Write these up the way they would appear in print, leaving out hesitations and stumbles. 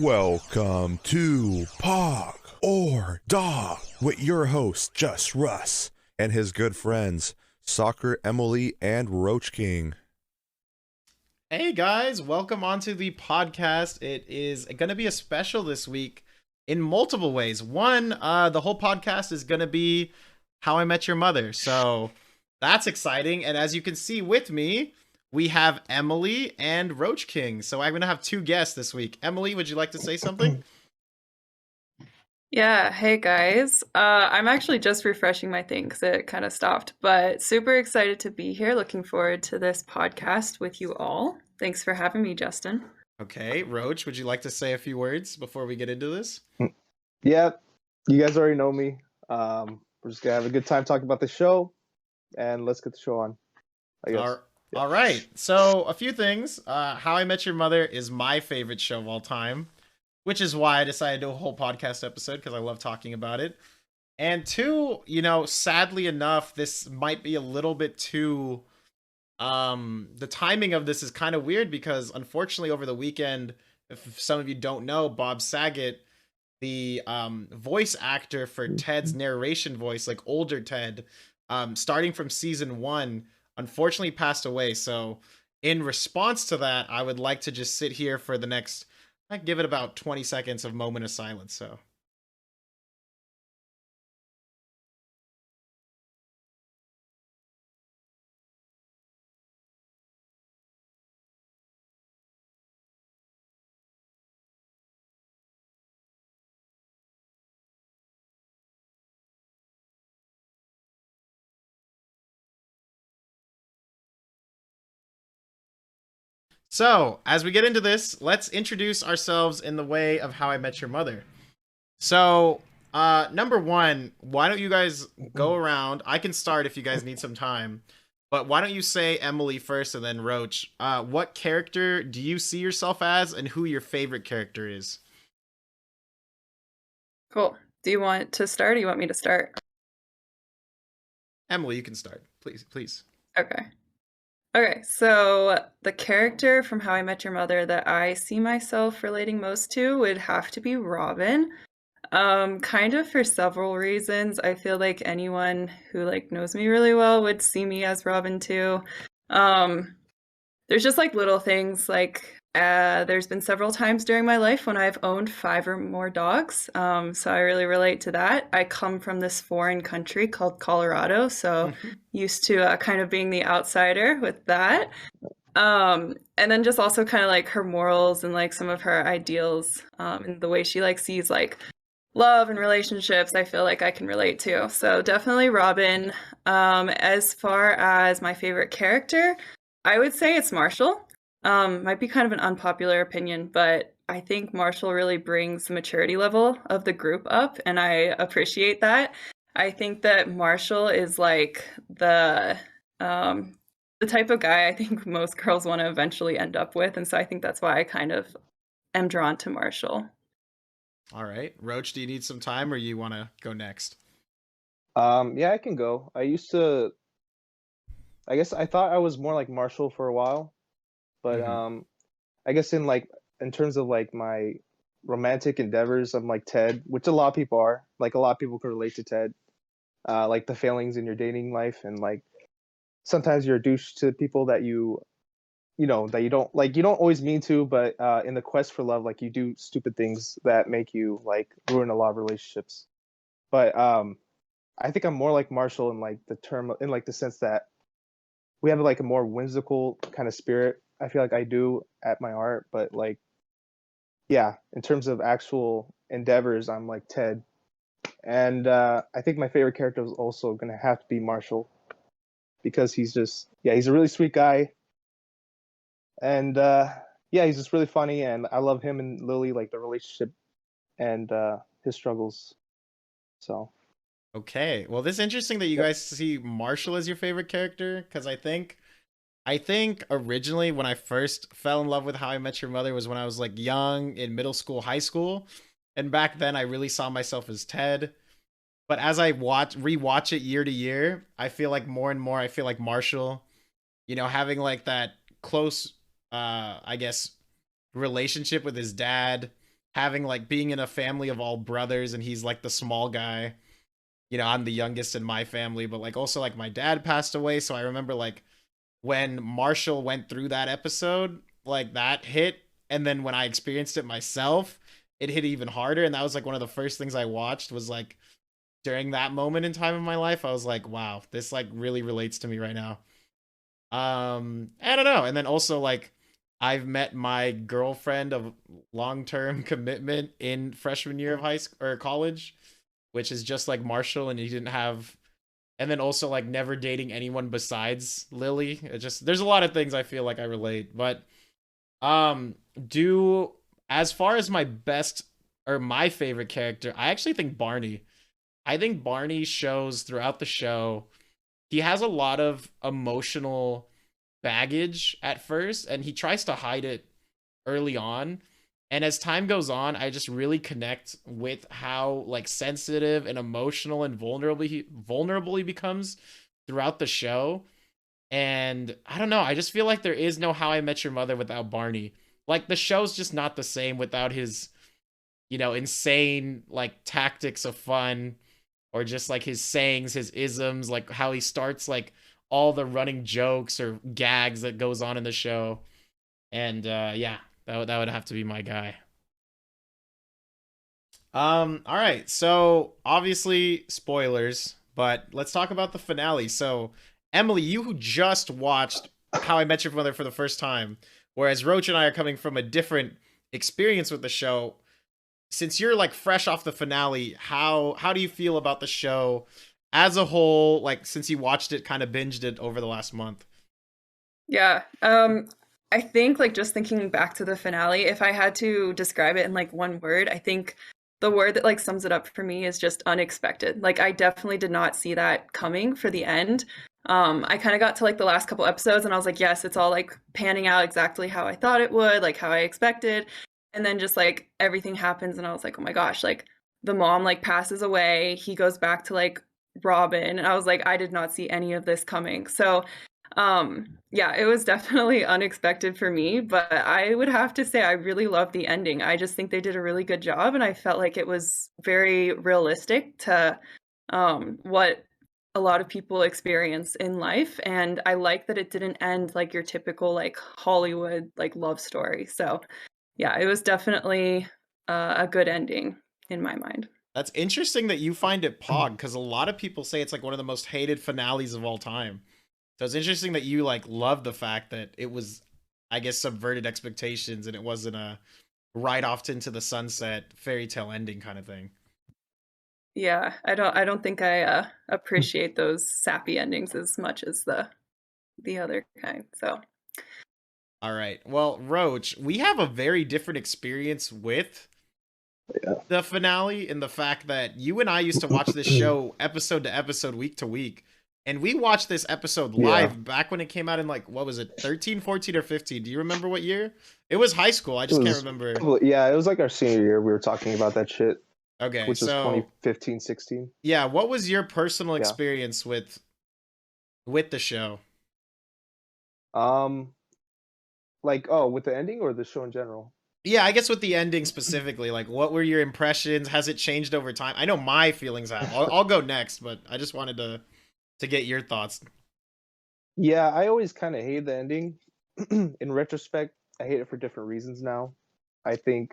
Welcome to Pog or Dog with your host, JussRuss, and his good friends, Soccer Emily and Roach King. Hey guys, welcome onto the podcast. It is going to be a special this week in multiple ways. One, the whole podcast is going to be How I Met Your Mother. So that's exciting. And as you can see with me, we have Emily and Roach King. So I'm going to have two guests this week. Emily, would you like to say something? Yeah, hey guys. I'm actually just refreshing my thing because it kind of stopped, but super excited to be here. Looking forward to this podcast with you all. Thanks for having me, Justin. Okay, Roach, would you like to say a few words before we get into this? Yeah, you guys already know me. We're just gonna have a good time talking about the show, and let's get the show on, I guess. All right. So a few things. How I Met Your Mother is my favorite show of all time, which is why I decided to do a whole podcast episode because I love talking about it. And two, sadly enough, this might be a little bit too. The timing of this is kind of weird because unfortunately over the weekend, if some of you don't know, Bob Saget, the voice actor for Ted's narration voice, like older Ted, starting from season 1, unfortunately passed away. So in response to that, I would like to just sit here for the next, I'd give it about 20 seconds of moment of silence. So as we get into this, let's introduce ourselves in the way of How I Met Your Mother. So, number one, why don't you guys go around? I can start if you guys need some time, but why don't you say Emily first and then Roach? What character do you see yourself as, and who your favorite character is? Cool. Do you want to start or do you want me to start? Emily, you can start, please. Okay, so the character from How I Met Your Mother that I see myself relating most to would have to be Robin. Kind of for several reasons. I feel like anyone who knows me really well would see me as Robin too. There's just little things there's been several times during my life when I've owned 5 or more dogs. So I really relate to that. I come from this foreign country called Colorado, so used to kind of being the outsider with that. And then just also kind of her morals and some of her ideals, and the way she sees love and relationships, I feel like I can relate to. So definitely Robin. As far as my favorite character, I would say it's Marshall. Might be kind of an unpopular opinion, but I think Marshall really brings the maturity level of the group up, and I appreciate that. I think that Marshall is the type of guy I think most girls want to eventually end up with, and so I think that's why I kind of am drawn to Marshall. All right, Roach, do you need some time or you want to go next? Yeah, I can go. I guess I thought I was more like Marshall for a while, but I guess in terms of my romantic endeavors, I'm like Ted, which a lot of people are. A lot of people can relate to Ted. The failings in your dating life, and sometimes you're a douche to people that that you don't always mean to, but in the quest for love, you do stupid things that make you ruin a lot of relationships. But I think I'm more like Marshall in the term, in the sense that we have a more whimsical kind of spirit. I feel like I do at my art, but yeah, in terms of actual endeavors, I'm like Ted. And I think my favorite character is also gonna have to be Marshall, because he's a really sweet guy. And yeah, he's just really funny, and I love him and Lily, the relationship and his struggles. So Okay, well, this is interesting that you guys see Marshall as your favorite character, because I think originally when I first fell in love with How I Met Your Mother was when I was young, in middle school, high school, and back then I really saw myself as Ted. But as I rewatch it year to year, I feel more and more I feel like Marshall, having that close, I guess, relationship with his dad, having like being in a family of all brothers, and he's like the small guy. You know, I'm the youngest in my family, but like also like my dad passed away, so I remember like when Marshall went through that episode, like that hit, and then when I experienced it myself, it hit even harder, and that was like one of the first things I watched was like during that moment in time in my life. I was like, wow, this like really relates to me right now. I don't know. And then also like I've met my girlfriend of long-term commitment in freshman year of high school or college, which is just like Marshall, and he didn't have, and then also like never dating anyone besides Lily. It just, there's a lot of things I feel like I relate. But do as far as my best or my favorite character, I actually think Barney. I think Barney shows throughout the show he has a lot of emotional baggage at first, and he tries to hide it early on. And as time goes on, I just really connect with how like sensitive and emotional and vulnerable he becomes throughout the show. And I don't know, I just feel like there is no How I Met Your Mother without Barney. Like the show's just not the same without his, you know, insane like tactics of fun, or just like his sayings, his isms, like how he starts like all the running jokes or gags that goes on in the show. And yeah, that would have to be my guy. All right, so obviously spoilers, but let's talk about the finale. So Emily, you who just watched How I Met Your Mother for the first time, whereas Roach and I are coming from a different experience with the show. Since you're like fresh off the finale, how do you feel about the show as a whole, like since you watched it, kind of binged it over the last month? Yeah. I think like just thinking back to the finale, if I had to describe it in like one word, I think the word that like sums it up for me is just unexpected. Like I definitely did not see that coming for the end. I kind of got to like the last couple episodes and I was like, yes, it's all like panning out exactly how I thought it would, like how I expected. And then just like everything happens and I was like, oh my gosh, like the mom like passes away, he goes back to like Robin, and I was like, I did not see any of this coming. So yeah, it was definitely unexpected for me, but I would have to say I really love the ending. I just think they did a really good job, and I felt like it was very realistic to what a lot of people experience in life, and I like that it didn't end like your typical like Hollywood like love story. So yeah, it was definitely a good ending in my mind. That's interesting that you find it pog, because a lot of people say it's like one of the most hated finales of all time. So it's interesting that you like love the fact that it was, I guess, subverted expectations and it wasn't a right off into the sunset fairy tale ending kind of thing. Yeah, I don't think I appreciate those sappy endings as much as the other kind. So All right. Well, Roach, we have a very different experience with the finale in the fact that you and I used to watch this show episode to episode, week to week. And we watched this episode live back when it came out in like, what was it, 13, 14, or 15? Do you remember what year? It was high school. I just can't remember. Yeah, it was like our senior year. We were talking about that shit. Okay, which was 2015, 16. Yeah, what was your personal experience with the show? Like, oh, with the ending or the show in general? Yeah, I guess with the ending specifically, like what were your impressions? Has it changed over time? I know my feelings have. I'll go next, but I just wanted to get your thoughts. Yeah, I always kind of hated the ending. In retrospect, I hate it for different reasons now. I think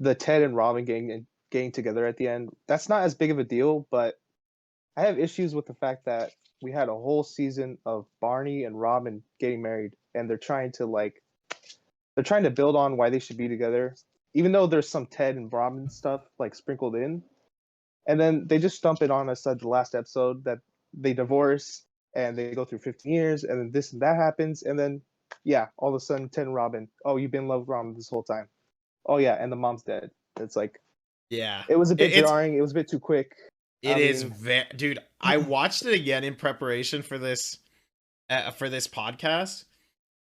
the Ted and Robin getting together at the end, that's not as big of a deal, but I have issues with the fact that we had a whole season of Barney and Robin getting married, and they're trying to build on why they should be together, even though there's some Ted and Robin stuff like sprinkled in. And then they just stump it on us at the last episode that they divorce and they go through 15 years, and then this and that happens, and then yeah, all of a sudden Ted and Robin, oh, you've been in love with Robin this whole time. Oh yeah, and the mom's dead. It's like, yeah, it was a bit jarring. It was a bit too quick. Dude, I watched it again in preparation for this podcast,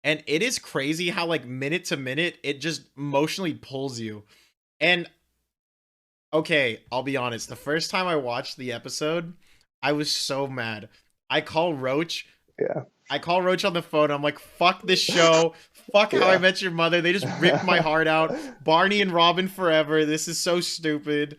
and it is crazy how like minute to minute it just emotionally pulls you. And okay, I'll be honest, the first time I watched the episode, I was so mad. I call Roach I call Roach on the phone. I'm like, fuck this show. Fuck How I Met Your Mother. They just ripped my heart out. Barney and Robin forever. This is so stupid.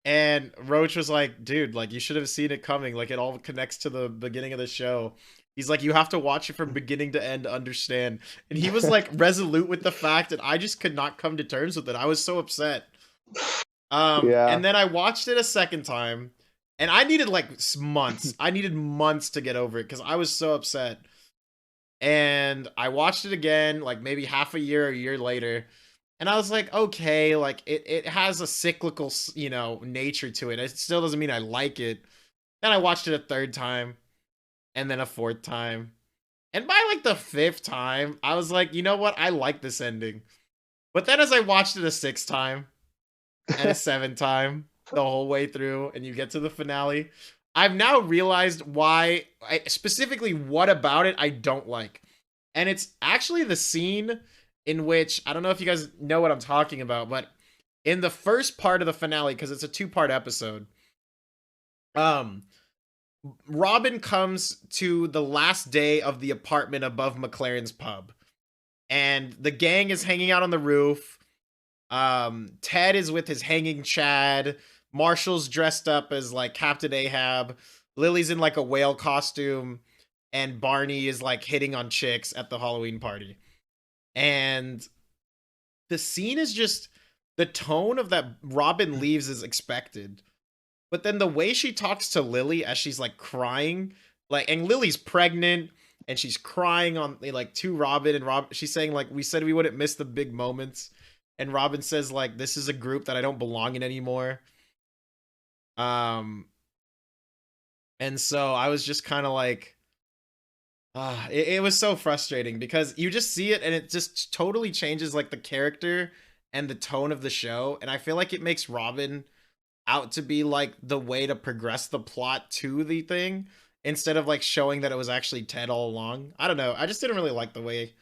And Roach was like, dude, like, you should have seen it coming. Like, it all connects to the beginning of the show. He's like, you have to watch it from beginning to end to understand. And he was like resolute with the fact that I just could not come to terms with it. I was so upset. And then I watched it a second time, and I needed like months. I needed months to get over it because I was so upset. And I watched it again, like maybe half a year later. And I was like, okay, like it has a cyclical, you know, nature to it. It still doesn't mean I like it. Then I watched it a third time, and then a fourth time. And by like the fifth time, I was like, you know what? I like this ending. But then as I watched it a sixth time and a seventh time the whole way through, and you get to the finale, I've now realized why, specifically what about it I don't like. And it's actually the scene in which, I don't know if you guys know what I'm talking about, but in the first part of the finale, because it's a 2-part episode, Robin comes to the last day of the apartment above McLaren's pub, and the gang is hanging out on the roof. Ted is with his hanging Chad. Marshall's dressed up as like Captain Ahab. Lily's in like a whale costume, and Barney is like hitting on chicks at the Halloween party. And the scene is just, the tone of that Robin leaves is expected. But then the way she talks to Lily as she's like crying, like, and Lily's pregnant and she's crying on like to Robin, and she's saying like, we said we wouldn't miss the big moments. And Robin says like, this is a group that I don't belong in anymore. And so I was just kind of like, it was so frustrating because you just see it and it just totally changes like the character and the tone of the show. And I feel like it makes Robin out to be like the way to progress the plot to the thing, instead of like showing that it was actually Ted all along. I don't know. I just didn't really like the way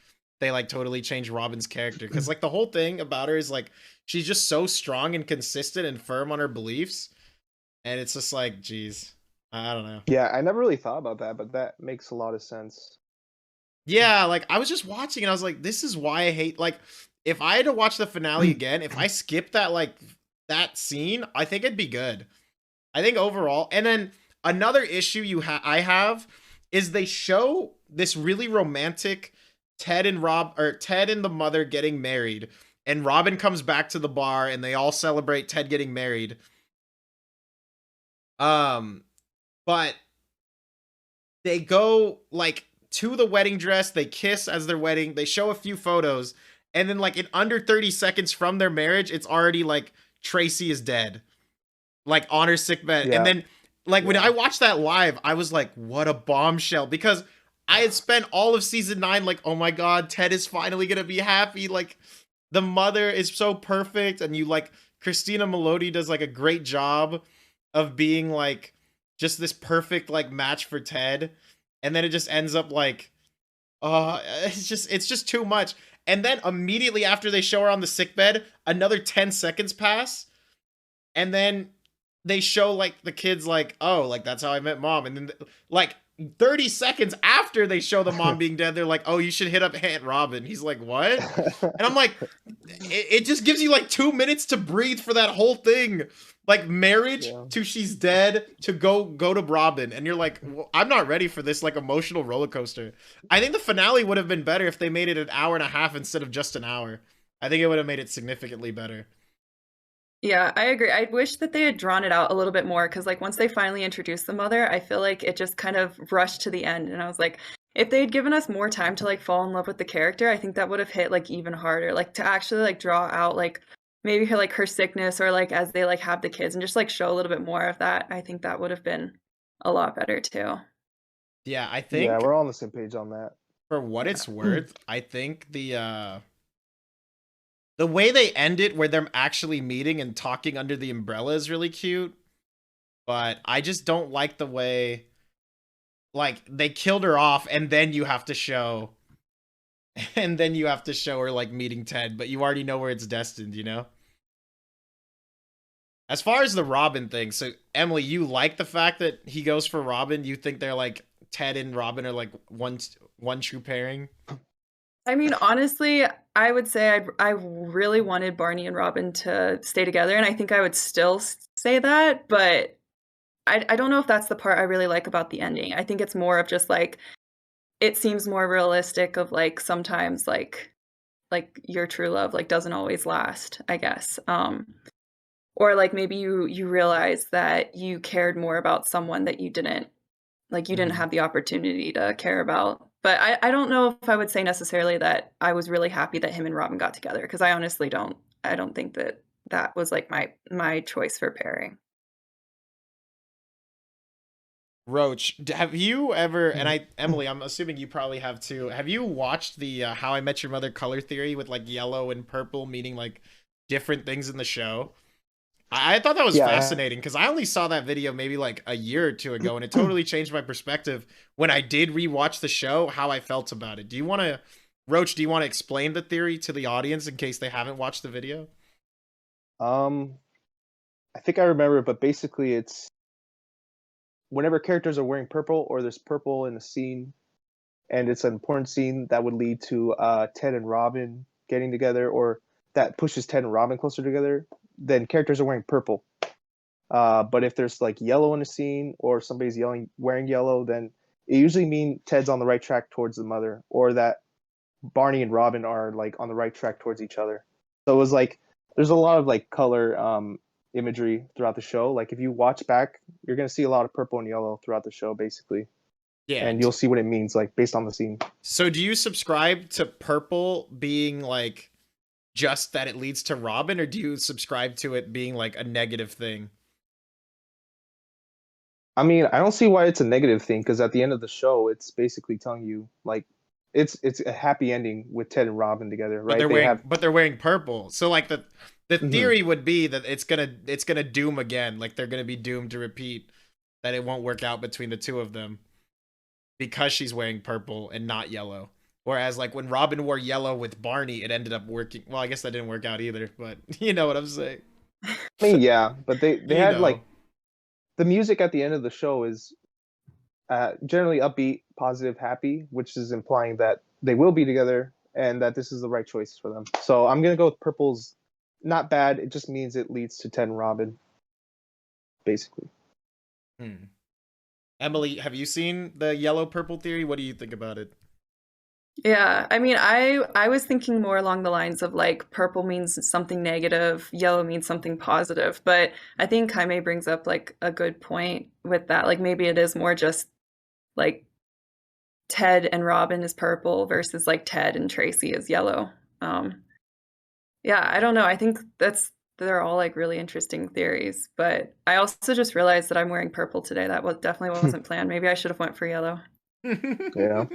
they like totally changed Robin's character, because like the whole thing about her is like, she's just so strong and consistent and firm on her beliefs. And it's just like, geez, I don't know. Yeah, I never really thought about that, but that makes a lot of sense. Yeah, like I was just watching and I was like, this is why I hate, like, if I had to watch the finale again, if I skipped that, like, that scene, I think it'd be good. I think overall. And then another issue I have is they show this really romantic Ted and the mother getting married, and Robin comes back to the bar and they all celebrate Ted getting married. But they go like to the wedding dress, they kiss as their wedding, they show a few photos, and then like in under 30 seconds from their marriage, it's already like Tracy is dead, like on her sickbed. And then like when I watched that live, I was like, what a bombshell, because I had spent all of season 9 like, oh my god, Ted is finally gonna be happy, like the mother is so perfect, and you like, Christina Melody does like a great job of being like just this perfect like match for Ted, and then it just ends up like, it's just too much. And then immediately after they show her on the sickbed, another 10 seconds pass, and then they show like the kids like, oh, like that's how I met mom. And then like 30 seconds after they show the mom being dead, they're like, oh, you should hit up Aunt Robin. He's like, what? And I'm like, it just gives you like 2 minutes to breathe for that whole thing. Like marriage to she's dead to go to Robin. And you're like, well, I'm not ready for this like emotional roller coaster. I think the finale would have been better if they made it an hour and a half instead of just an hour. I think it would have made it significantly better. Yeah, I agree. I wish that they had drawn it out a little bit more, because like once they finally introduced the mother, I feel like it just kind of rushed to the end, and I was like, if they had given us more time to like fall in love with the character, I think that would have hit like even harder, like to actually like draw out like maybe her sickness, or like as they like have the kids, and just like show a little bit more of that. I think that would have been a lot better too. Yeah, I think we're all on the same page on that. For what it's worth, I think the way they end it, where they're actually meeting and talking under the umbrella, is really cute. But I just don't like the way, like, they killed her off, and then you have to show, her, like, meeting Ted, but you already know where it's destined, you know? As far as the Robin thing, so, Emily, you like the fact that he goes for Robin? You think they're, like, Ted and Robin are like one true pairing? I mean, honestly, I would say I really wanted Barney and Robin to stay together, and I think I would still say that, but I don't know if that's the part I really like about the ending. I think it's more of just like it seems more realistic of like sometimes like your true love like doesn't always last, I guess. Or like maybe you realize that you cared more about someone that you didn't have the opportunity to care about. But I don't know if I would say necessarily that I was really happy that him and Robin got together because I honestly don't. I don't think that that was like my choice for pairing. Roach, have you ever, and Mhm. Emily, I'm assuming you probably have too. Have you watched the How I Met Your Mother color theory with like yellow and purple meaning like different things in the show? I thought that was Yeah. fascinating because I only saw that video maybe like a year or two ago, and it totally changed my perspective when I did rewatch the show, how I felt about it. Do you want to, Roach, do you want to explain the theory to the audience in case they haven't watched the video? Um, I think I remember, but basically, it's whenever characters are wearing purple or there's purple in a scene, and it's an important scene that would lead to Ted and Robin getting together, or that pushes Ted and Robin closer together, then characters are wearing purple. But if there's like yellow in a scene or somebody's wearing yellow, then it usually means Ted's on the right track towards the mother, or that Barney and Robin are like on the right track towards each other. So it was like there's a lot of like color imagery throughout the show. Like if you watch back, you're gonna see a lot of purple and yellow throughout the show, basically, Yeah. and you'll see what it means like based on the scene. So do you subscribe to purple being like just that it leads to Robin, or do you subscribe to it being like a negative thing? I mean, I don't see why it's a negative thing because at the end of the show, it's basically telling you like it's a happy ending with Ted and Robin together, But right? They have they're wearing purple. So like the Mhm. theory would be that it's gonna doom again. Like they're gonna be doomed to repeat, that it won't work out between the two of them because she's wearing purple and not yellow. Whereas like when Robin wore yellow with Barney, it ended up working. Well, I guess that didn't work out either, but you know what I'm saying. I mean, yeah, but they You had know. like the music at the end of the show is generally upbeat, positive, happy, which is implying that they will be together and that this is the right choice for them. So I'm gonna go with purple's not bad. It just means it leads to Ted and Robin, basically. Hmm. Emily, have you seen the yellow purple theory? What do you think about it? Yeah, I mean, I was thinking more along the lines of like purple means something negative, yellow means something positive, but I think Jaime brings up like a good point with that. Like maybe it is more just like Ted and Robin is purple versus like Ted and Tracy is yellow. Um, yeah, I don't know. I think they're all like really interesting theories, but I also just realized that I'm wearing purple today. That was definitely wasn't planned. Maybe I should have went for yellow. Yeah.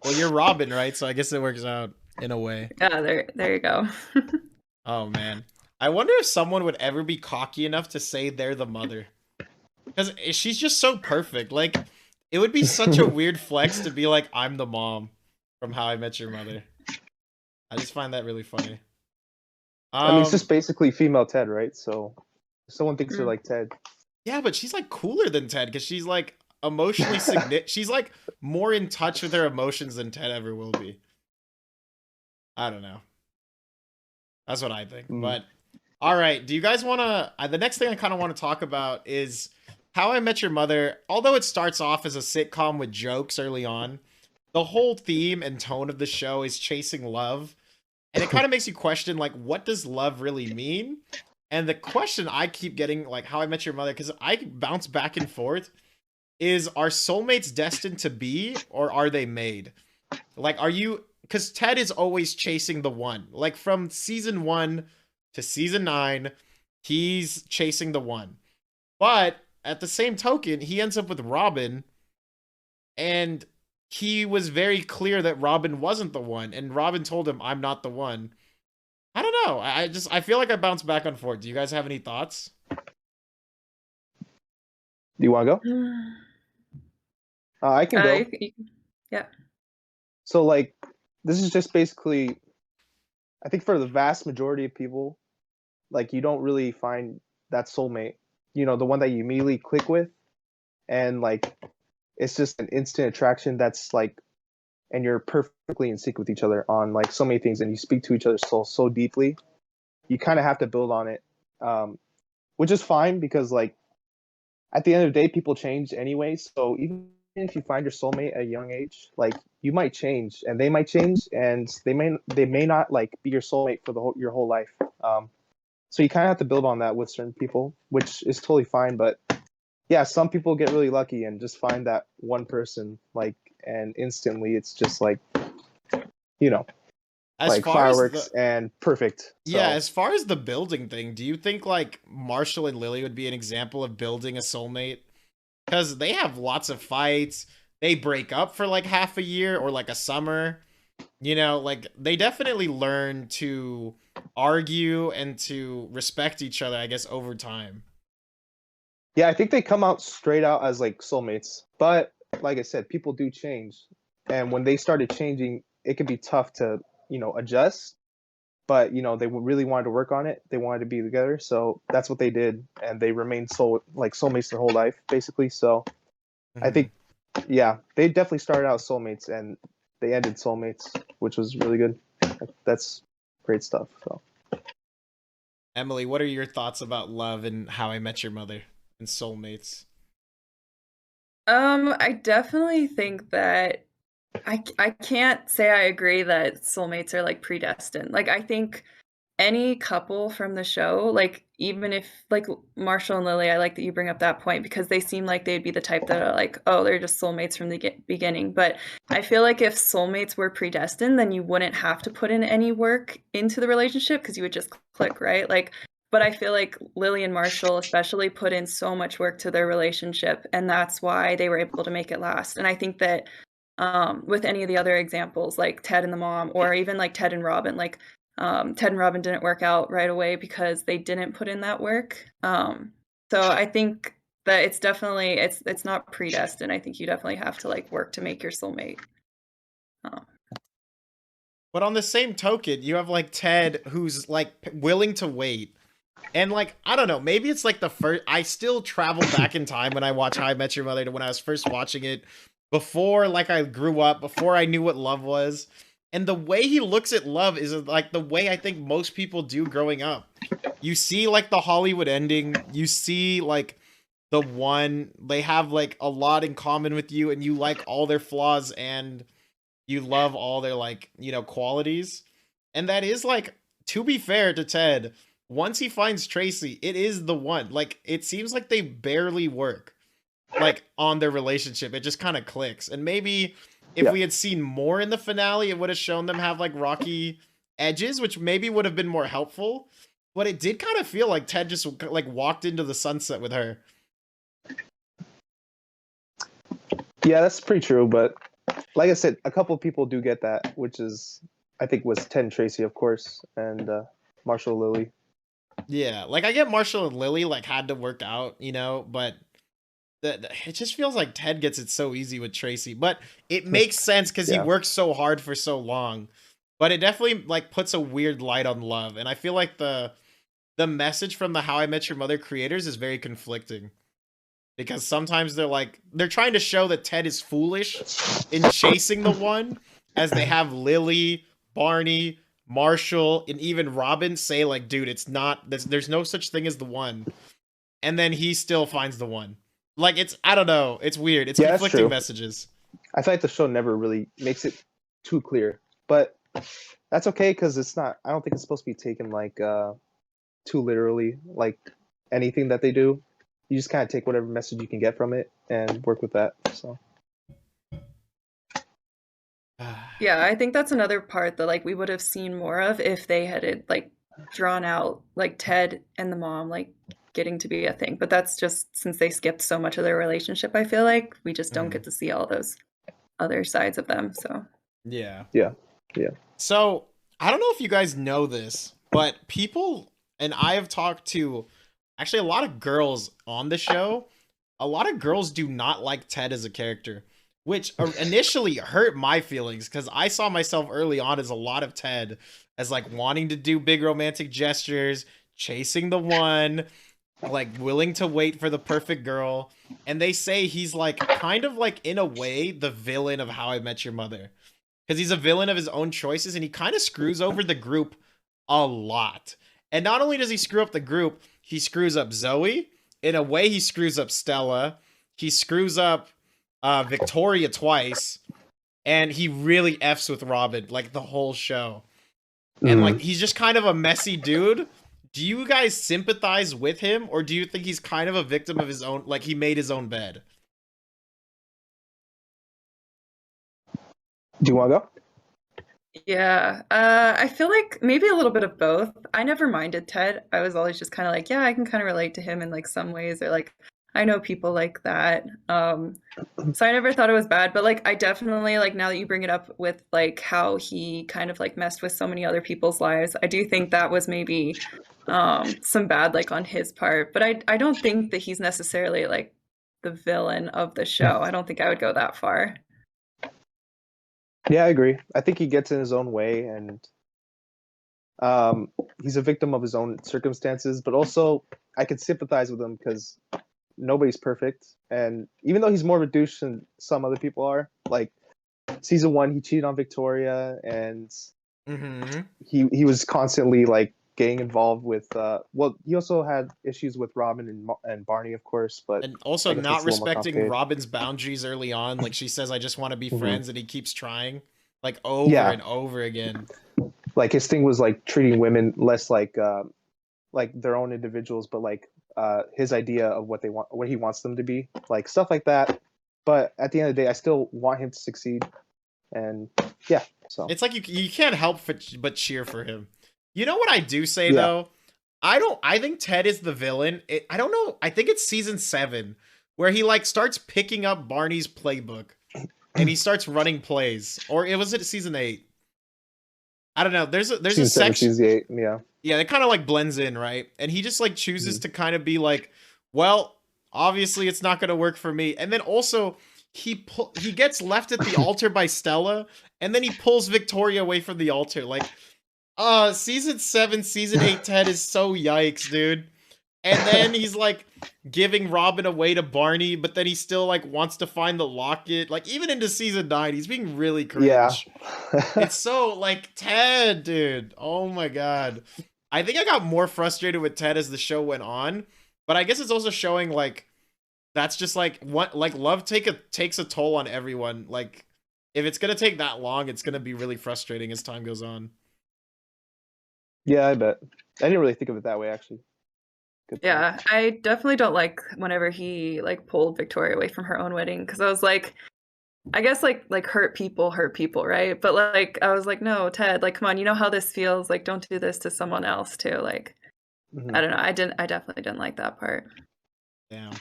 Well, you're Robin, right? So I guess it works out in a way. Yeah, there you go. Oh man. I wonder if someone would ever be cocky enough to say they're the mother. Because she's just so perfect. Like, it would be such a weird flex to be like, I'm the mom from How I Met Your Mother. I just find that really funny. I mean, it's just Um, basically female Ted, right? So if someone thinks they're Mm. like Ted. yeah, but she's like cooler than Ted because she's like emotionally significant. She's like more in touch with her emotions than Ted ever will be. I don't know. That's what I think. Mm. But all right, do you guys want to? The next thing I kind of want to talk about is How I Met Your Mother. Although it starts off as a sitcom with jokes early on, the whole theme and tone of the show is chasing love, and it kind of makes you question like, what does love really mean? And the question I keep getting, like How I Met Your Mother, because I bounce back and forth, is are soulmates destined to be, or are they made? Like, are you? Because Ted is always chasing the one. Like from season 1 to season 9, he's chasing the one. But at the same token, he ends up with Robin, and he was very clear that Robin wasn't the one, and Robin told him, "I'm not the one." I don't know. I feel like I bounce back and forth. Do you guys have any thoughts? Do you want to go? Mm. I can go. Yeah. So like, this is just basically, I think for the vast majority of people, like you don't really find that soulmate. You know, the one that you immediately click with, and like it's just an instant attraction that's like, and you're perfectly in sync with each other on like so many things, and you speak to each other so deeply. You kind of have to build on it, which is fine because like at the end of the day, people change anyway. So even if you find your soulmate at a young age, like you might change, and they might change, and they may not like be your soulmate for your whole life. So you kind of have to build on that with certain people, which is totally fine. But yeah, some people get really lucky and just find that one person, like, and instantly it's just like, you know, As like far as fireworks and perfect. So, yeah, as far as the building thing, do you think like Marshall and Lily would be an example of building a soulmate? Because they have lots of fights. They break up for like half a year or like a summer. You know, like they definitely learn to argue and to respect each other, I guess, over time. yeah, I think they come out straight out as like soulmates. But like I said, people do change. And when they started changing, it can be tough to, adjust. But, they really wanted to work on it. They wanted to be together. So that's what they did. And they remained soulmates their whole life, basically. So I Mhm. think, yeah, they definitely started out soulmates and they ended soulmates, which was really good. That's great stuff. So. Emily, what are your thoughts about love and How I Met Your Mother and soulmates? I definitely think that I can't say I agree that soulmates are like predestined. Like I think any couple from the show, like even if like Marshall and Lily, I like that you bring up that point because they seem like they'd be the type that are like, oh, they're just soulmates from the beginning. But I feel like if soulmates were predestined, then you wouldn't have to put in any work into the relationship because you would just click, right? Like, but I feel like Lily and Marshall especially put in so much work to their relationship, and that's why they were able to make it last. And I think that with any of the other examples, like Ted and the mom, or even like Ted and Robin, like Ted and Robin didn't work out right away because they didn't put in that work. So I think that it's definitely it's not predestined. I think you definitely have to like work to make your soulmate. But on the same token, you have like Ted who's like willing to wait. And like, I don't know, maybe it's like the first, I still travel back in time when I watch How I Met Your Mother to when I was first watching it, before like I grew up, before I knew what love was. And the way he looks at love is like the way I think most people do growing up. You see like the Hollywood ending, you see like the one, they have like a lot in common with you and you like all their flaws and you love all their like, qualities. And that is like, to be fair to Ted, once he finds Tracy, it is the one. Like, it seems like they barely work like on their relationship. It just kind of clicks. And maybe if we had seen more in the finale, it would have shown them have like rocky edges, which maybe would have been more helpful. But it did kind of feel like Ted just like walked into the sunset with her. Yeah, that's pretty true. But like I said, a couple of people do get that, which is, I think, was Ted and Tracy, of course, and Marshall Lily. Yeah, like I get Marshall and Lily like had to work out, but it just feels like Ted gets it so easy with Tracy. But it makes sense because he works so hard for so long. But it definitely like puts a weird light on love, and I feel like the message from the How I Met Your Mother creators is very conflicting. Because sometimes they're trying to show that Ted is foolish in chasing the one, as they have Lily, Barney, Marshall, and even Robin say like, dude, it's not, there's no such thing as the one. And then he still finds the one. Like, I don't know. It's weird. It's conflicting messages. I feel like the show never really makes it too clear, but that's okay because I don't think it's supposed to be taken like too literally, like anything that they do. You just kind of take whatever message you can get from it and work with that. So yeah, I think that's another part that like we would have seen more of if they had like drawn out like Ted and the mom like getting to be a thing. But that's just since they skipped so much of their relationship, I feel like we just don't get to see all those other sides of them. So yeah. So I don't know if you guys know this, but people, and I have talked to actually a lot of girls on the show. A lot of girls do not like Ted as a character, which initially hurt my feelings because I saw myself early on as a lot of Ted, as like wanting to do big romantic gestures, chasing the one. like willing to wait for the perfect girl, and they say he's like kind of like in a way the villain of How I Met Your Mother, because he's a villain of his own choices, and he kind of screws over the group a lot. And not only does he screw up the group, he screws up Zoe. In a way, he screws up Stella. He screws up Victoria twice, and he really f's with Robin like the whole show. And like he's just kind of a messy dude. Do you guys sympathize with him, or do you think he's kind of a victim of his own, like he made his own bed? Do you want to go? Yeah, I feel like maybe a little bit of both. I never minded Ted. I was always just kind of like, yeah, I can kind of relate to him in like some ways, or like I know people like that. So I never thought it was bad, but like I definitely like now that you bring it up with like how he kind of like messed with so many other people's lives, I do think that was maybe some bad like on his part. But I don't think that he's necessarily like the villain of the show. I don't think I would go that far. Yeah, I agree. I think he gets in his own way, and he's a victim of his own circumstances. But also, I can sympathize with him because nobody's perfect, and even though he's more of a douche than some other people are, like season 1, he cheated on Victoria, and he was constantly like getting involved with. Well, he also had issues with Robin and Barney, of course, but and also not respecting Robin's boundaries early on. Like she says, "I just want to be friends," and he keeps trying, like over and over again. Like his thing was like treating women less like their own individuals, but like his idea of what they want, what he wants them to be, like stuff like that. But at the end of the day, I still want him to succeed, and yeah. So it's like you can't help but cheer for him. You know what I do say though? I think Ted is the villain. I don't know. I think it's season 7 where he like starts picking up Barney's playbook and he starts running plays. Or was it season 8? I don't know. There's a section. Season 8, yeah. Yeah, it kind of like blends in, right? And he just like chooses to kind of be like, well, obviously it's not going to work for me. And then also he gets left at the altar by Stella, and then he pulls Victoria away from the altar. Like, season 7, season 8, Ted is so yikes, dude. And then he's like giving Robin away to Barney, but then he still like wants to find the locket. Like even into season 9, he's being really cringe. Yeah. It's so like Ted, dude. Oh my god. I think I got more frustrated with Ted as the show went on, but I guess it's also showing like that's just like what like love takes a toll on everyone. Like if it's gonna take that long, it's gonna be really frustrating as time goes on. Yeah, I bet. I didn't really think of it that way, actually. Yeah, I definitely don't like whenever he like pulled Victoria away from her own wedding, because I was like, I guess like hurt people, right? But like I was like, no, Ted, like come on, you know how this feels. Like don't do this to someone else too. Like I don't know. I definitely didn't like that part. Damn.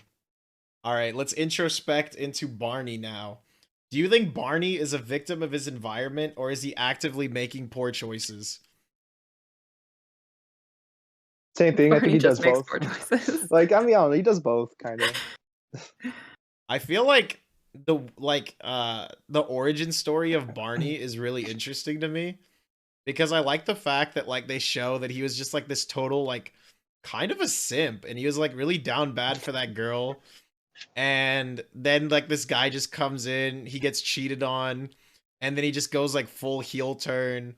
All right, let's introspect into Barney now. Do you think Barney is a victim of his environment, or is he actively making poor choices? Same thing. Barney I think he does makes both. poor choices. Like I mean, I don't know, he does both, kind of. I feel like the origin story of Barney is really interesting to me, because I like the fact that like they show that he was just like this total like kind of a simp, and he was like really down bad for that girl, and then like this guy just comes in, he gets cheated on, and then he just goes like full heel turn,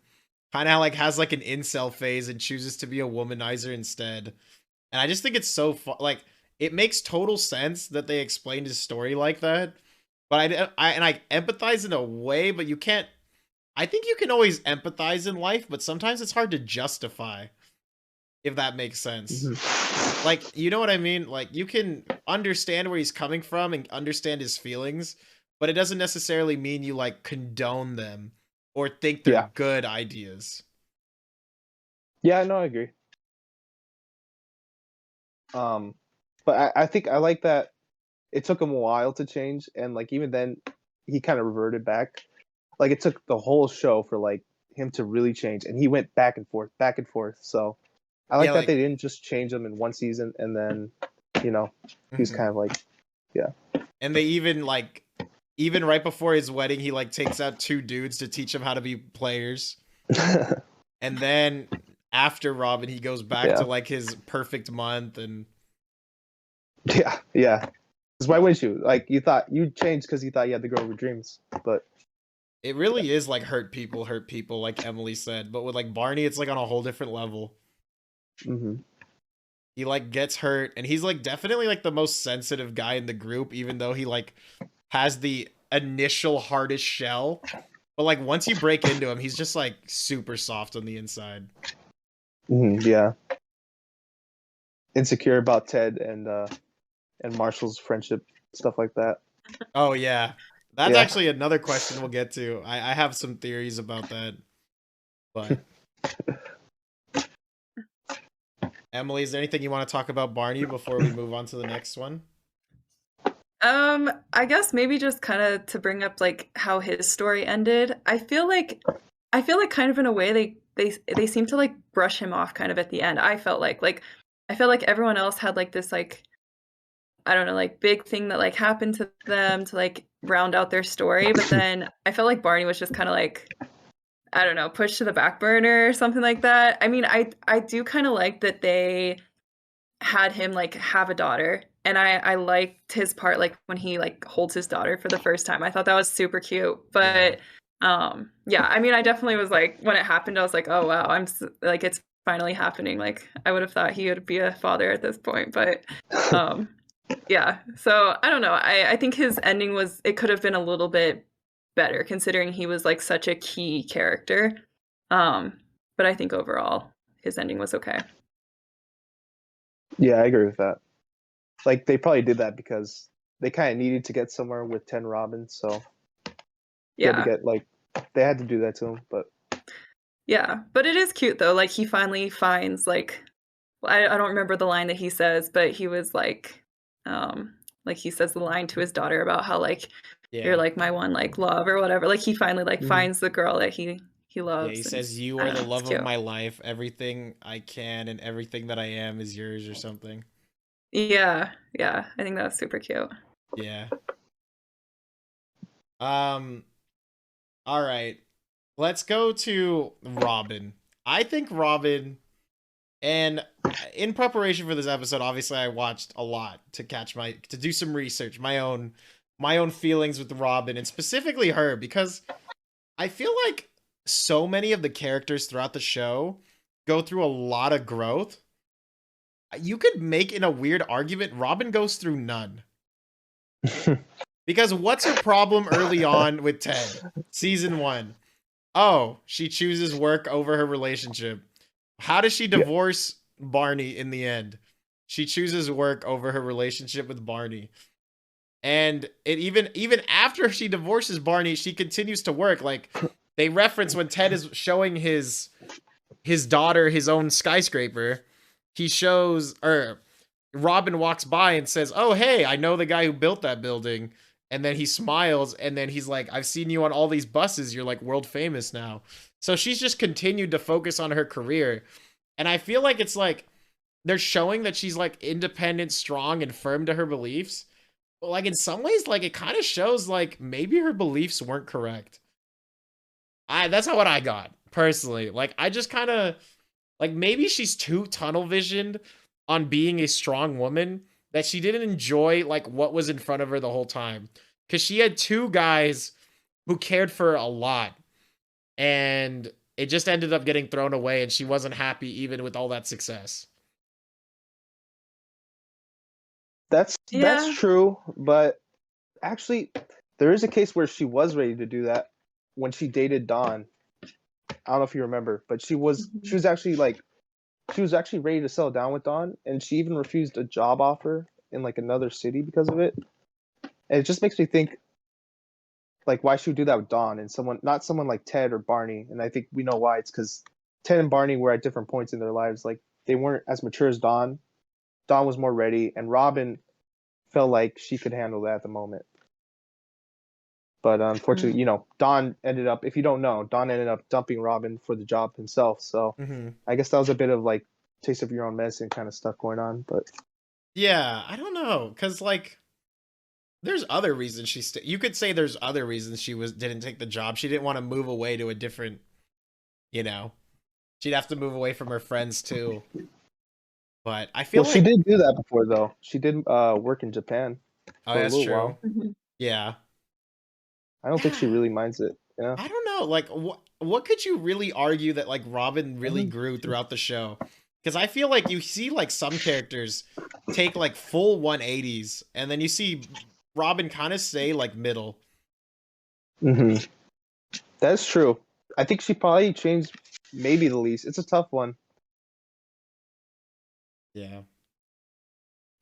kind of like has like an incel phase and chooses to be a womanizer instead. And I just think it's so fun. Like it makes total sense that they explained his story like that. But I empathize in a way, but you can't. I think you can always empathize in life, but sometimes it's hard to justify, if that makes sense. Like, you know what I mean? Like, you can understand where he's coming from and understand his feelings, but it doesn't necessarily mean you like condone them or think they're good ideas. Yeah, no, I agree. But I think I like that it took him a while to change, and like even then he kind of reverted back. Like it took the whole show for like him to really change, and he went back and forth. So I like that they didn't just change him in one season and then, you know, he's kind of like, yeah. And they even like, even right before his wedding, he like takes out 2 dudes to teach him how to be players. And then after Robin, he goes back to like his perfect month, and Yeah, yeah. Because why wouldn't you? Like, you thought you changed because you thought you had the girl of your dreams, but It really is like hurt people, like Emily said. But with like Barney, it's like on a whole different level. hmm He like gets hurt, and he's like definitely like the most sensitive guy in the group, even though he like has the initial hardest shell. But like once you break into him, he's just like super soft on the inside. yeah. Insecure about Ted and Marshall's friendship, stuff like that. Oh yeah. That's Yeah. actually another question we'll get to. I have some theories about that. But Emily, is there anything you want to talk about Barney before we move on to the next one? I guess maybe just kind of to bring up like how his story ended. I feel like kind of in a way they seem to like brush him off kind of at the end. I felt like everyone else had like this like I don't know, like big thing that like happened to them to like round out their story, but then I felt like Barney was just kind of like I don't know, pushed to the back burner or something like that. I mean, I do kind of like that they had him like have a daughter, and I liked his part like when he like holds his daughter for the first time. I thought that was super cute. But yeah, I mean, I definitely was like when it happened, I was like, oh wow, like it's finally happening. Like I would have thought he would be a father at this point, but um yeah. So I don't know. I think his ending was it could have been a little bit better considering he was like such a key character. Um, but I think overall his ending was okay. Yeah, I agree with that. Like, they probably did that because they kind of needed to get somewhere with 10 Robins, so they had to Yeah. get, like, they had to do that to him, but Yeah. But it is cute though. Like he finally finds like I don't remember the line that he says, but he was like he says the line to his daughter about how like you're Yeah. like my one like love or whatever. Like he finally like Mhm. finds the girl that he Yeah, he loves and says you I are don't the know, it's love of cute. my life. Everything I can and everything that I am is yours or something. Yeah. Yeah. I think that was super cute. Yeah. Um all right. Let's go to Robin. I think Robin, and in preparation for this episode, obviously I watched a lot to do some research, my own feelings with Robin and specifically her because I feel like so many of the characters throughout the show go through a lot of growth. You could make in a weird argument Robin goes through none. Because what's her problem early on with Ted? Season 1. Oh, she chooses work over her relationship. How does she yeah, divorce Barney in the end? She chooses work over her relationship with Barney. And it even after she divorces Barney, she continues to work. Like they reference when Ted is showing his daughter his own skyscraper, he shows or Robin walks by and says, "Oh, hey, I know the guy who built that building." And then he smiles and then he's like, "I've seen you on all these buses. You're like world famous now." So she's just continued to focus on her career. And I feel like it's like they're showing that she's like independent, strong, and firm to her beliefs. But like in some ways, like it kind of shows like maybe her beliefs weren't correct. That's not what I got personally. Like I just kind of like maybe she's too tunnel visioned on being a strong woman that she didn't enjoy like what was in front of her the whole time. Cause she had two guys who cared for her a lot. And it just ended up getting thrown away and she wasn't happy even with all that success. that's Yeah. true, but actually, there is a case where she was ready to do that when she dated Dawn. I don't know if you remember, but Mhm. she was actually like she was actually ready to settle down with Dawn, and she even refused a job offer in like another city because of it. And it just makes me think like why she would do that with Dawn and someone not someone like Ted or Barney. And I think we know why. It's because Ted and Barney were at different points in their lives. Like they weren't as mature as Dawn. Dawn was more ready, and Robin felt like she could handle that at the moment. But unfortunately, Mm. Don ended up, if you don't know, Don ended up dumping Robin for the job himself. So Mm-hmm. I guess that was a bit of like taste of your own medicine kind of stuff going on. But Yeah, I don't know, cause like there's other reasons you could say there's other reasons she didn't take the job. She didn't want to move away to a different, you know, she'd have to move away from her friends too. But I feel Well, she like, did do that before though. She did work in Japan oh, for a that's little true. while. Mhm. Yeah. I don't think she Yeah. really minds it. Yeah. I don't know. Like, what could you really argue that like Robin really Mhm. grew throughout the show? Because I feel like you see like some characters take like full 180s, and then you see Robin kind of stay like middle. Hmm. That's true. I think she probably changed maybe the least. It's a tough one, Yeah.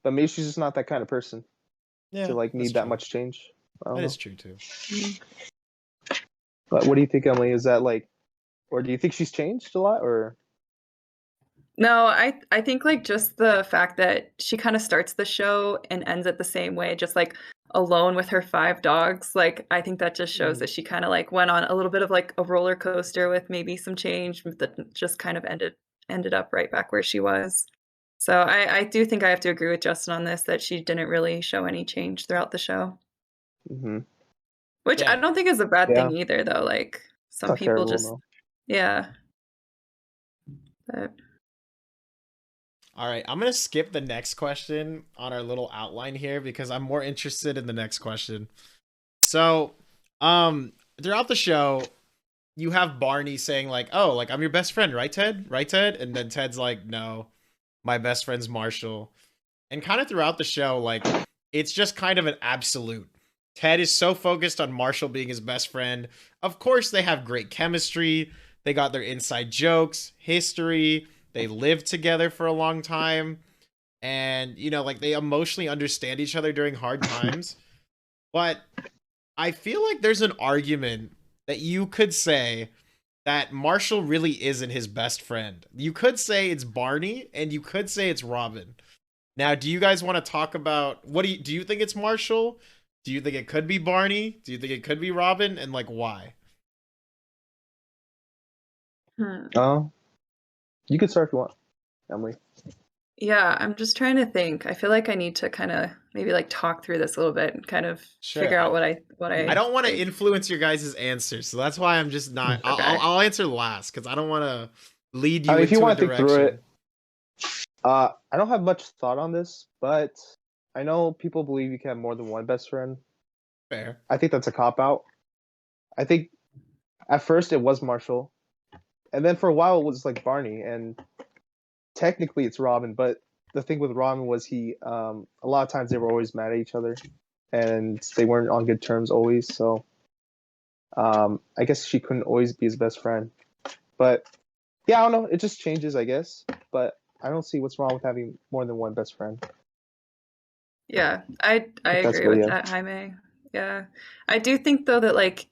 but maybe she's just not that kind of person to Yeah, like that's need that true. much change. I don't That is know. true too. Mhm. But what do you think, Emily? Is that like, or do you think she's changed a lot, or? No, I think like just the fact that she kind of starts the show and ends it the same way, just like alone with her 5 dogs. Like I think that just shows that she kind of like went on a little bit of like a roller coaster with maybe some change that just kind of ended up right back where she was. So I do think I have to agree with Justin on this that she didn't really show any change throughout the show, Hmm. which I Yeah. don't think is a bad Yeah, thing either though. Like it's some not people terrible, just no. yeah. But All right, I'm gonna skip the next question on our little outline here because I'm more interested in the next question. So, throughout the show, you have Barney saying like, "Oh, like I'm your best friend, right, Ted? Right, Ted?" And then Ted's like, "No, my best friend's Marshall." And kind of throughout the show, like it's just kind of an absolute. Ted is so focused on Marshall being his best friend. Of course, they have great chemistry. They got their inside jokes, history. They lived together for a long time. And, you know, like they emotionally understand each other during hard times. But I feel like there's an argument that you could say that Marshall really isn't his best friend. You could say it's Barney, and you could say it's Robin. Now, do you guys want to talk about what do you think it's Marshall? Do you think it could be Barney? Do you think it could be Robin? And like why? hmm. You could start if you want, Emily. Yeah, I'm just trying to think. I feel like I need to kind of maybe like talk through this a little bit and kind of Sure. figure out what I I don't want to think. influence your guys' answers, so that's why I'm just not. Okay. I'll answer last because I don't want to lead you I mean, if you into a want to think through direction. it, I don't have much thought on this, but I know people believe you can have more than one best friend. Fair. I think that's a cop out. I think at first it was Marshall, and then for a while it was like Barney, and technically it's Robin. But the thing with Robin was a lot of times they were always mad at each other, and they weren't on good terms always. So I guess she couldn't always be his best friend. But yeah, I don't know. It just changes, I guess. But I don't see what's wrong with having more than one best friend. Yeah, I That's agree cool, with yeah. that, Jaime. Yeah. I do think though that like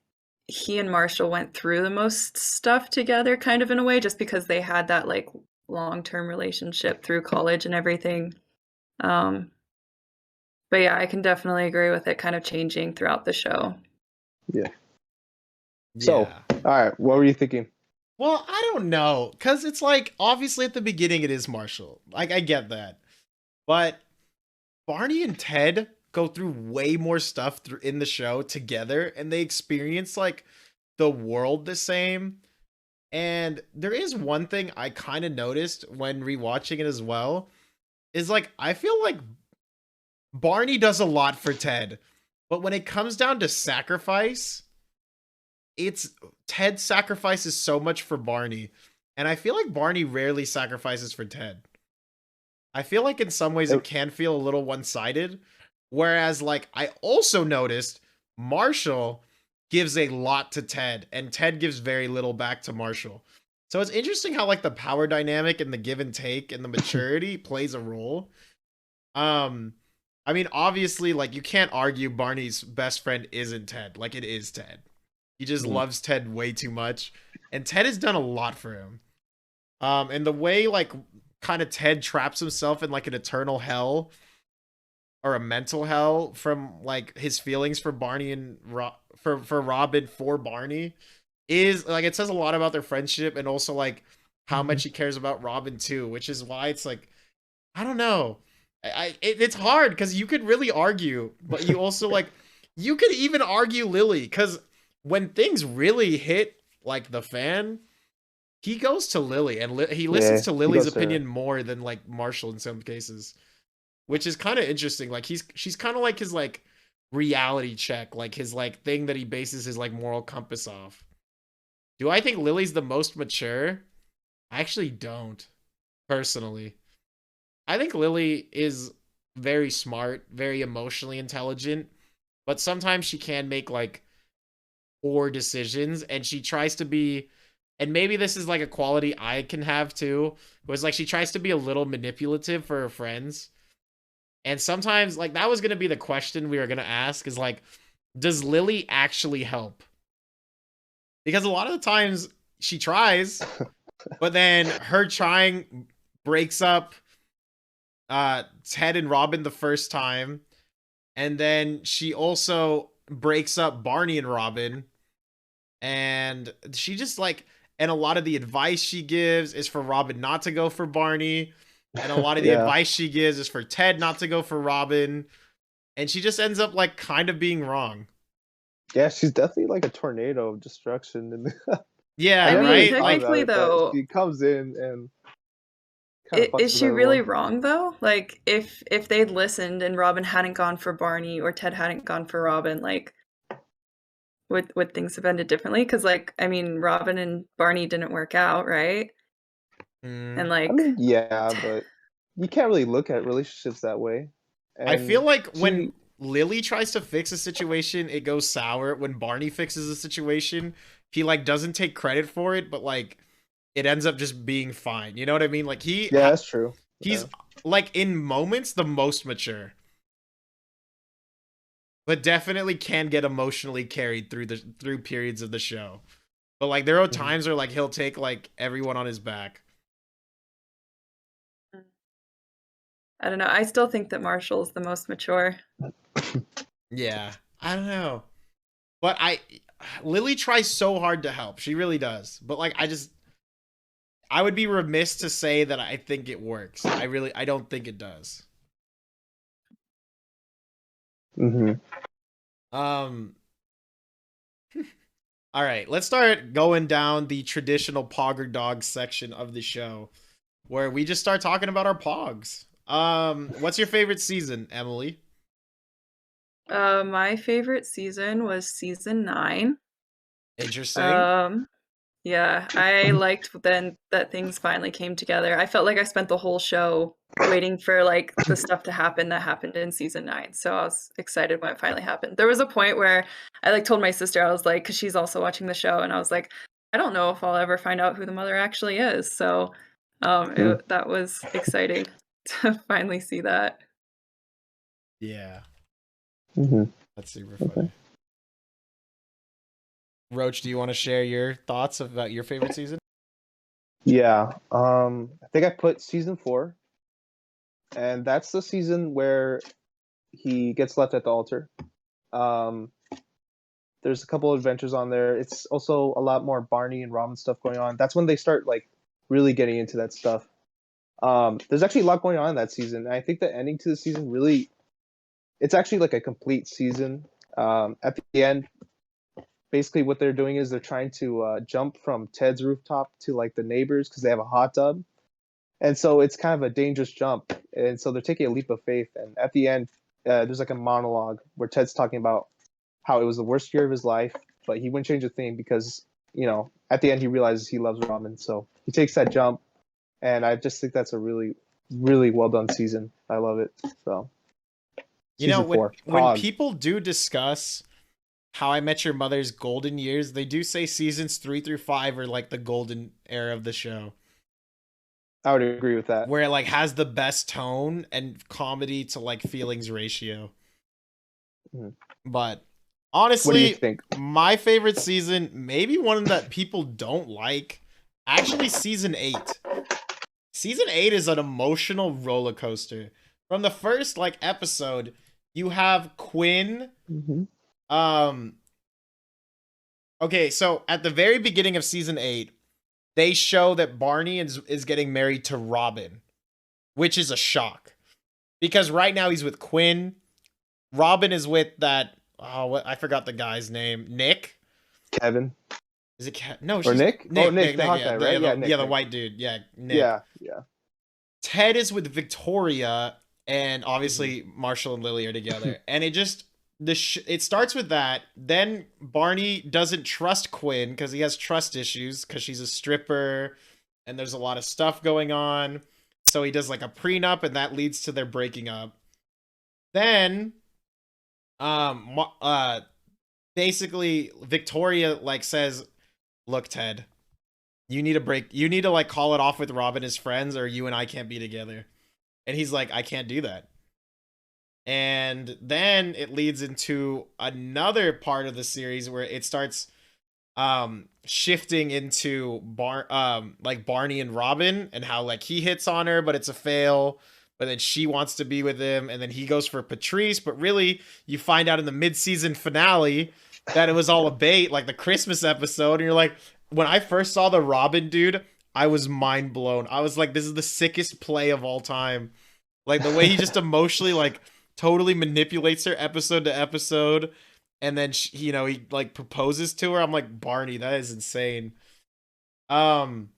he and Marshall went through the most stuff together kind of in a way just because they had that like long-term relationship through college and everything. Um but yeah, I can definitely agree with it kind of changing throughout the show. Yeah. So, Yeah. all right, what were you thinking? Well, I don't know, cause it's like obviously at the beginning it is Marshall. Like I get that, but Barney and Ted go through way more stuff in the show together, and they experience like the world the same. And there is one thing I kind of noticed when rewatching it as well is like I feel like Barney does a lot for Ted, but when it comes down to sacrifice, it's Ted sacrifices so much for Barney, and I feel like Barney rarely sacrifices for Ted. I feel like in some ways it can feel a little one-sided, whereas like I also noticed Marshall gives a lot to Ted, and Ted gives very little back to Marshall. So it's interesting how like the power dynamic and the give and take and the maturity plays a role. Um, I mean, obviously, like you can't argue Barney's best friend isn't Ted. Like it is Ted. He just loves Ted way too much, and Ted has done a lot for him. And the way like kind of Ted traps himself in like an eternal hell or a mental hell from like his feelings for Barney and for Robin for Barney is like it says a lot about their friendship and also like how much he cares about Robin too, which is why it's like I don't know. It's hard because you could really argue, but you also like you could even argue Lily because when things really hit like the fan, he goes to Lily, and he Yeah, listens to he Lily's goes to her. opinion more than like Marshall in some cases, which is kind of interesting. Like she's kind of like his like reality check, like his like thing that he bases his like moral compass off. Do I think Lily's the most mature? I actually don't, personally. I think Lily is very smart, very emotionally intelligent, but sometimes she can make like poor decisions, and she tries to be, and maybe this is like a quality I can have too, was like she tries to be a little manipulative for her friends. And sometimes like that was going to be the question we were going to ask, is like, does Lily actually help? Because a lot of the times she tries, but then her trying breaks up Ted and Robin the first time, and then she also breaks up Barney and Robin, and she just like, and a lot of the advice she gives is for Robin not to go for Barney, and a lot of the Yeah. advice she gives is for Ted not to go for Robin, and she just ends up like kind of being wrong. Yeah, she's definitely like a tornado of destruction. And Yeah, I I never mean, really right? thought Like, about technically, it, but though, she comes in and kind of fucks is with she really everyone. wrong though? Like, if they'd listened and Robin hadn't gone for Barney or Ted hadn't gone for Robin, like, would things have ended differently? Because, like, I mean, Robin and Barney didn't work out, right? And mm, I like, mean, yeah, but you can't really look at relationships that way. I feel And like when she, Lily tries to fix a situation, it goes sour. When Barney fixes a situation, he like doesn't take credit for it, but like it ends up just being fine. You know what I mean? Like yeah, that's true. he's Yeah. like in moments the most mature, but definitely can get emotionally carried through periods of the show. But like there are Mhm. times where like he'll take like everyone on his back. I don't know. I still think that Marshall's the most mature. Yeah, I don't know, but Lily tries so hard to help. She really does. But like I would be remiss to say that I think it works. I don't think it does. Hmm. Um all right, let's start going down the traditional Pogger Dog section of the show, where we just start talking about our pogs. What's your favorite season, Emily? My favorite season was season 9. Interesting. Um, yeah, I liked then that things finally came together. I felt like I spent the whole show waiting for like the stuff to happen that happened in season 9. So I was excited when it finally happened. There was a point where I like told my sister, I was like, because she's also watching the show, and I was like, I don't know if I'll ever find out who the mother actually is. So that was exciting to finally see that. Yeah, Hmm. that's super Okay. funny. Roach, do you want to share your thoughts about your favorite season? Yeah. I think I put season 4, and that's the season where he gets left at the altar. Um, there's a couple of adventures on there. It's also a lot more Barney and Robin stuff going on. That's when they start like really getting into that stuff. There's actually a lot going on in that season. And I think the ending to the season really, it's actually like a complete season. At the end, basically what they're doing is they're trying to jump from Ted's rooftop to like the neighbors because they have a hot tub, and so it's kind of a dangerous jump. And so they're taking a leap of faith. And at the end, there's like a monologue where Ted's talking about how it was the worst year of his life, but he wouldn't change a thing because at the end he realizes he loves Robin, so he takes that jump. And I just think that's a really, really well done season. I love it. So You know, season when 4, when Pog. people do discuss How I Met Your Mother's golden years, they do say seasons 3 through 5 are like the golden era of the show, I would agree with that. where it like has the best tone and comedy to like feelings ratio. Mhm. But What do you honestly, think? my favorite season, maybe one that people don't like, actually season 8. Season 8 is an emotional roller coaster. From the first like episode, you have Quinn. Mm-hmm. Okay, so at the very beginning of season 8, they show that Barney is getting married to Robin, which is a shock. Because right now he's with Quinn. Robin is with that, oh, what, I forgot the guy's name. Nick? Kevin. Is it Cat? No, Or she's Nick? Nick. Oh, Nick, the hot yeah, guy, right? Yeah, Nick, the Nick. white dude. Yeah, Nick. Yeah. Ted is with Victoria, and Mm-hmm. obviously Marshall and Lily are together. And it just it starts with that. Then Barney doesn't trust Quinn because he has trust issues because she's a stripper, and there's a lot of stuff going on. So he does like a prenup, and that leads to their breaking up. Then, basically Victoria like says, "Look, Ted, you need a break. You need to like call it off with Robin as friends, or you and I can't be together." And he's like, "I can't do that." And then it leads into another part of the series where it starts shifting into like Barney and Robin, and how like he hits on her but it's a fail, but then she wants to be with him, and then he goes for Patrice, but really you find out in the mid-season finale that it was all a bait, like the Christmas episode. And you're like, when I first saw the Robin dude, I was mind blown. I was like, this is the sickest play of all time. Like the way he just emotionally like totally manipulates her episode to episode, and then he like proposes to her. I'm like, Barney, that is insane. Then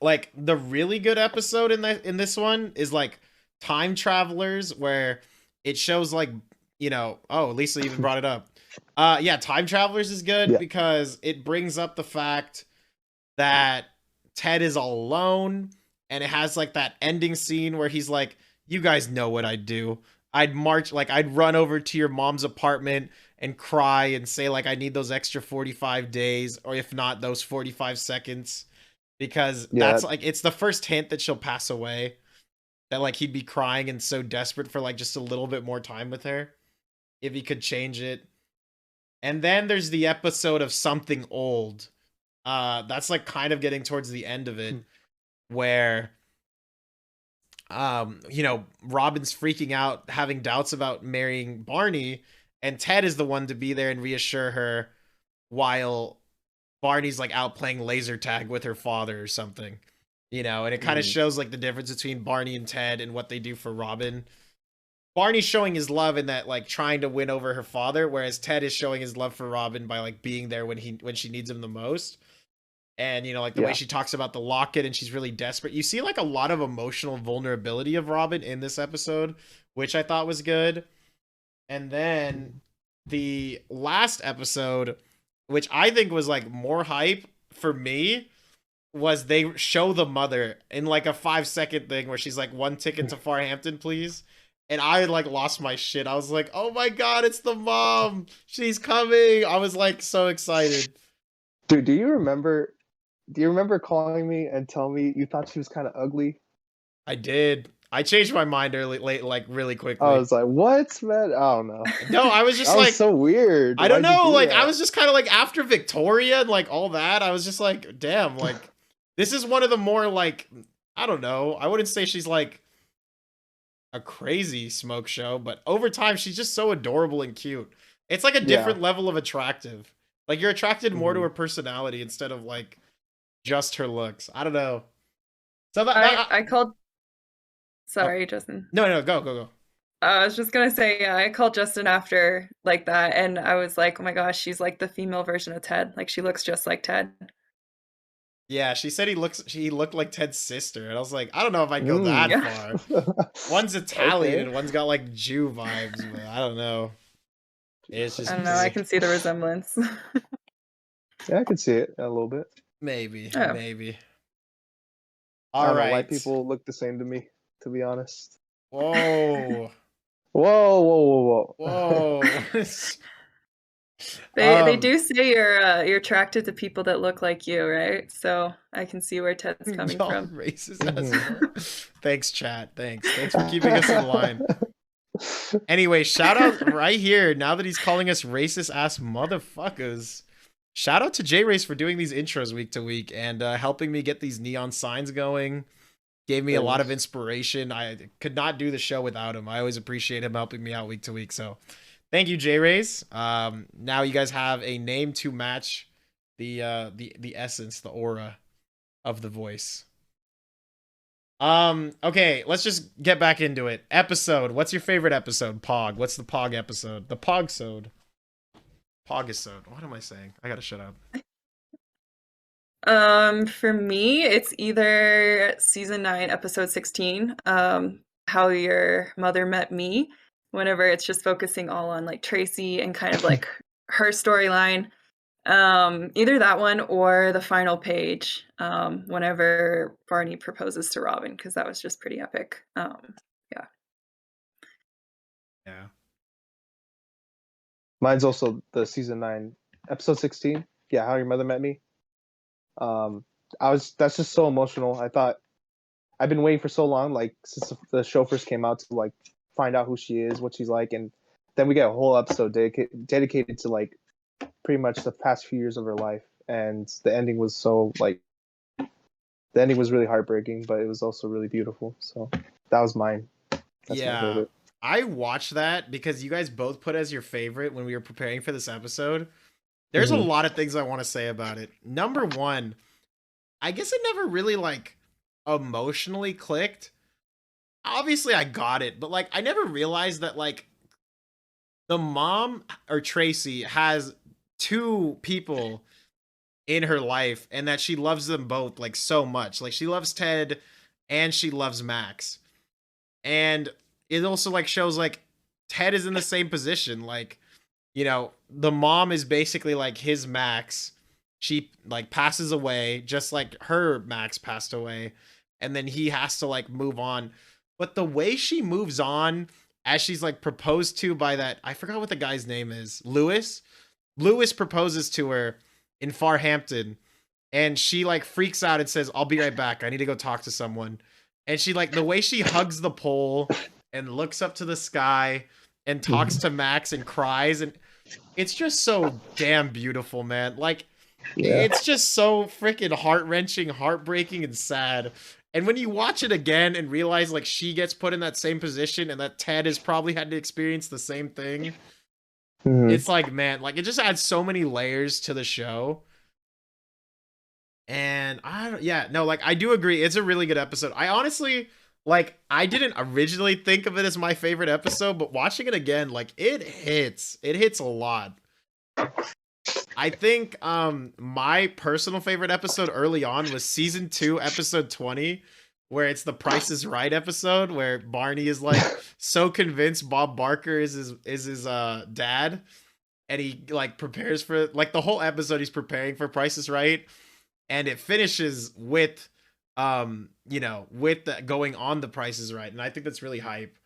like the really good episode in this one is like Time Travelers, where it shows like, oh, Lisa even brought it up. Yeah, Time Travelers is good because it brings up the fact that Ted is all alone, and it has like that ending scene where he's like, you guys know what I'd do. I'd run over to your mom's apartment and cry and say like, I need those extra 45 days, or if not, those 45 seconds. Because that's like, it's the first hint that she'll pass away. That like he'd be crying and so desperate for like just a little bit more time with her, if he could change it. And then there's the episode of Something Old. That's like kind of getting towards the end of it, where Robin's freaking out, having doubts about marrying Barney, and Ted is the one to be there and reassure her, while Barney's like out playing laser tag with her father or something, and it kind of shows like the difference between Barney and Ted and what they do for Robin. Barney's showing his love in that like trying to win over her father, whereas Ted is showing his love for Robin by like being there when she needs him the most. And like the way she talks about the locket, and she's really desperate. You see like a lot of emotional vulnerability of Robin in this episode, which I thought was good. And then the last episode, which I think was like more hype for me, was they show the mother in like a 5-second thing where she's like, one ticket to Farhampton, please. And I like lost my shit. I was like, oh my God, it's the mom. She's coming. I was like so excited. Dude, do you remember calling me and telling me you thought she was kind of ugly? I did. I changed my mind really quickly. I was like, what, man? I don't know. No, I was just that like, was so weird. I don't know. Like, that? I was just kind of like, after Victoria and like all that, I was just like, damn, like, this is one of the more like, I don't know. I wouldn't say she's like a crazy smoke show, but over time, she's just so adorable and cute. It's like a different level of attractive. Like, you're attracted more to her personality instead of like just her looks. I don't know. So I called. Sorry, Justin. No, go. I was just gonna say, yeah, I called Justin after like that, and I was like, oh my gosh, she's like the female version of Ted. Like she looks just like Ted. Yeah, she said he looked like Ted's sister, and I was like, I don't know if I'd go that far. One's Italian and one's got like Jew vibes, but I don't know. It's just, I don't know. I can see the resemblance. Yeah, I can see it a little bit. Maybe. All right. White people look the same to me, to be honest. Whoa. Whoa. They do say you're attracted to people that look like you, right? So I can see where Ted's coming from. Racist. Thanks, chat. Thanks for keeping us in line. Anyway, shout out right here, now that he's calling us racist ass motherfuckers. Shout out to J-Race for doing these intros week to week and helping me get these neon signs going. Gave me a lot of inspiration. I could not do the show without him. I always appreciate him helping me out week to week. So thank you, J-Race. Now you guys have a name to match the essence, the aura of the voice. Okay, let's just get back into it. Episode. What's your favorite episode? Pog. What's the Pog episode? The Pogsode. Pogisode. What am I saying? I gotta shut up. For me, it's either season 9, episode 16, How Your Mother Met Me, whenever it's just focusing all on like Tracy and kind of like her storyline. Either that one or the final page, whenever Barney proposes to Robin, because that was just pretty epic. Yeah. Yeah. Mine's also the season 9, episode 16. Yeah, How Your Mother Met Me. That's just so emotional. I thought I've been waiting for so long, like since the show first came out, to like find out who she is, what she's like, and then we get a whole episode dedicated to like pretty much the past few years of her life, and the ending was so like the ending was really heartbreaking, but it was also really beautiful. So that was mine. That's my Yeah. favorite. I watched that because you guys both put as your favorite when we were preparing for this episode. There's a lot of things I want to say about it. Number one, I guess it never really like emotionally clicked. Obviously I got it, but like I never realized that like the mom or Tracy has two people in her life and that she loves them both like so much. Like she loves Ted and she loves Max. And it also like shows like Ted is in the same position. Like, you know, the mom is basically like his Max. She like passes away just like her Max passed away. And then he has to like move on. But the way she moves on as she's like proposed to by that, I forgot what the guy's name is. Lewis proposes to her in Farhampton. And she like freaks out and says, "I'll be right back. I need to go talk to someone." And she like the way she hugs the pole and looks up to the sky and talks to Max and cries, and it's just so damn beautiful, man. Like it's just so freaking heart-wrenching, heartbreaking, and sad. And when you watch it again and realize like she gets put in that same position and that Ted has probably had to experience the same thing, it's like, man, like it just adds so many layers to the show. And I do agree. It's a really good episode. I honestly, like, I didn't originally think of it as my favorite episode, but watching it again, like, it hits a lot. I think, my personal favorite episode early on was season 2, episode 20, where it's the Price is Right episode, where Barney is like so convinced Bob Barker is his dad, and he like prepares for like the whole episode. He's preparing for Price is Right. And it finishes with, with the going on the Price is Right, and I think that's really hype.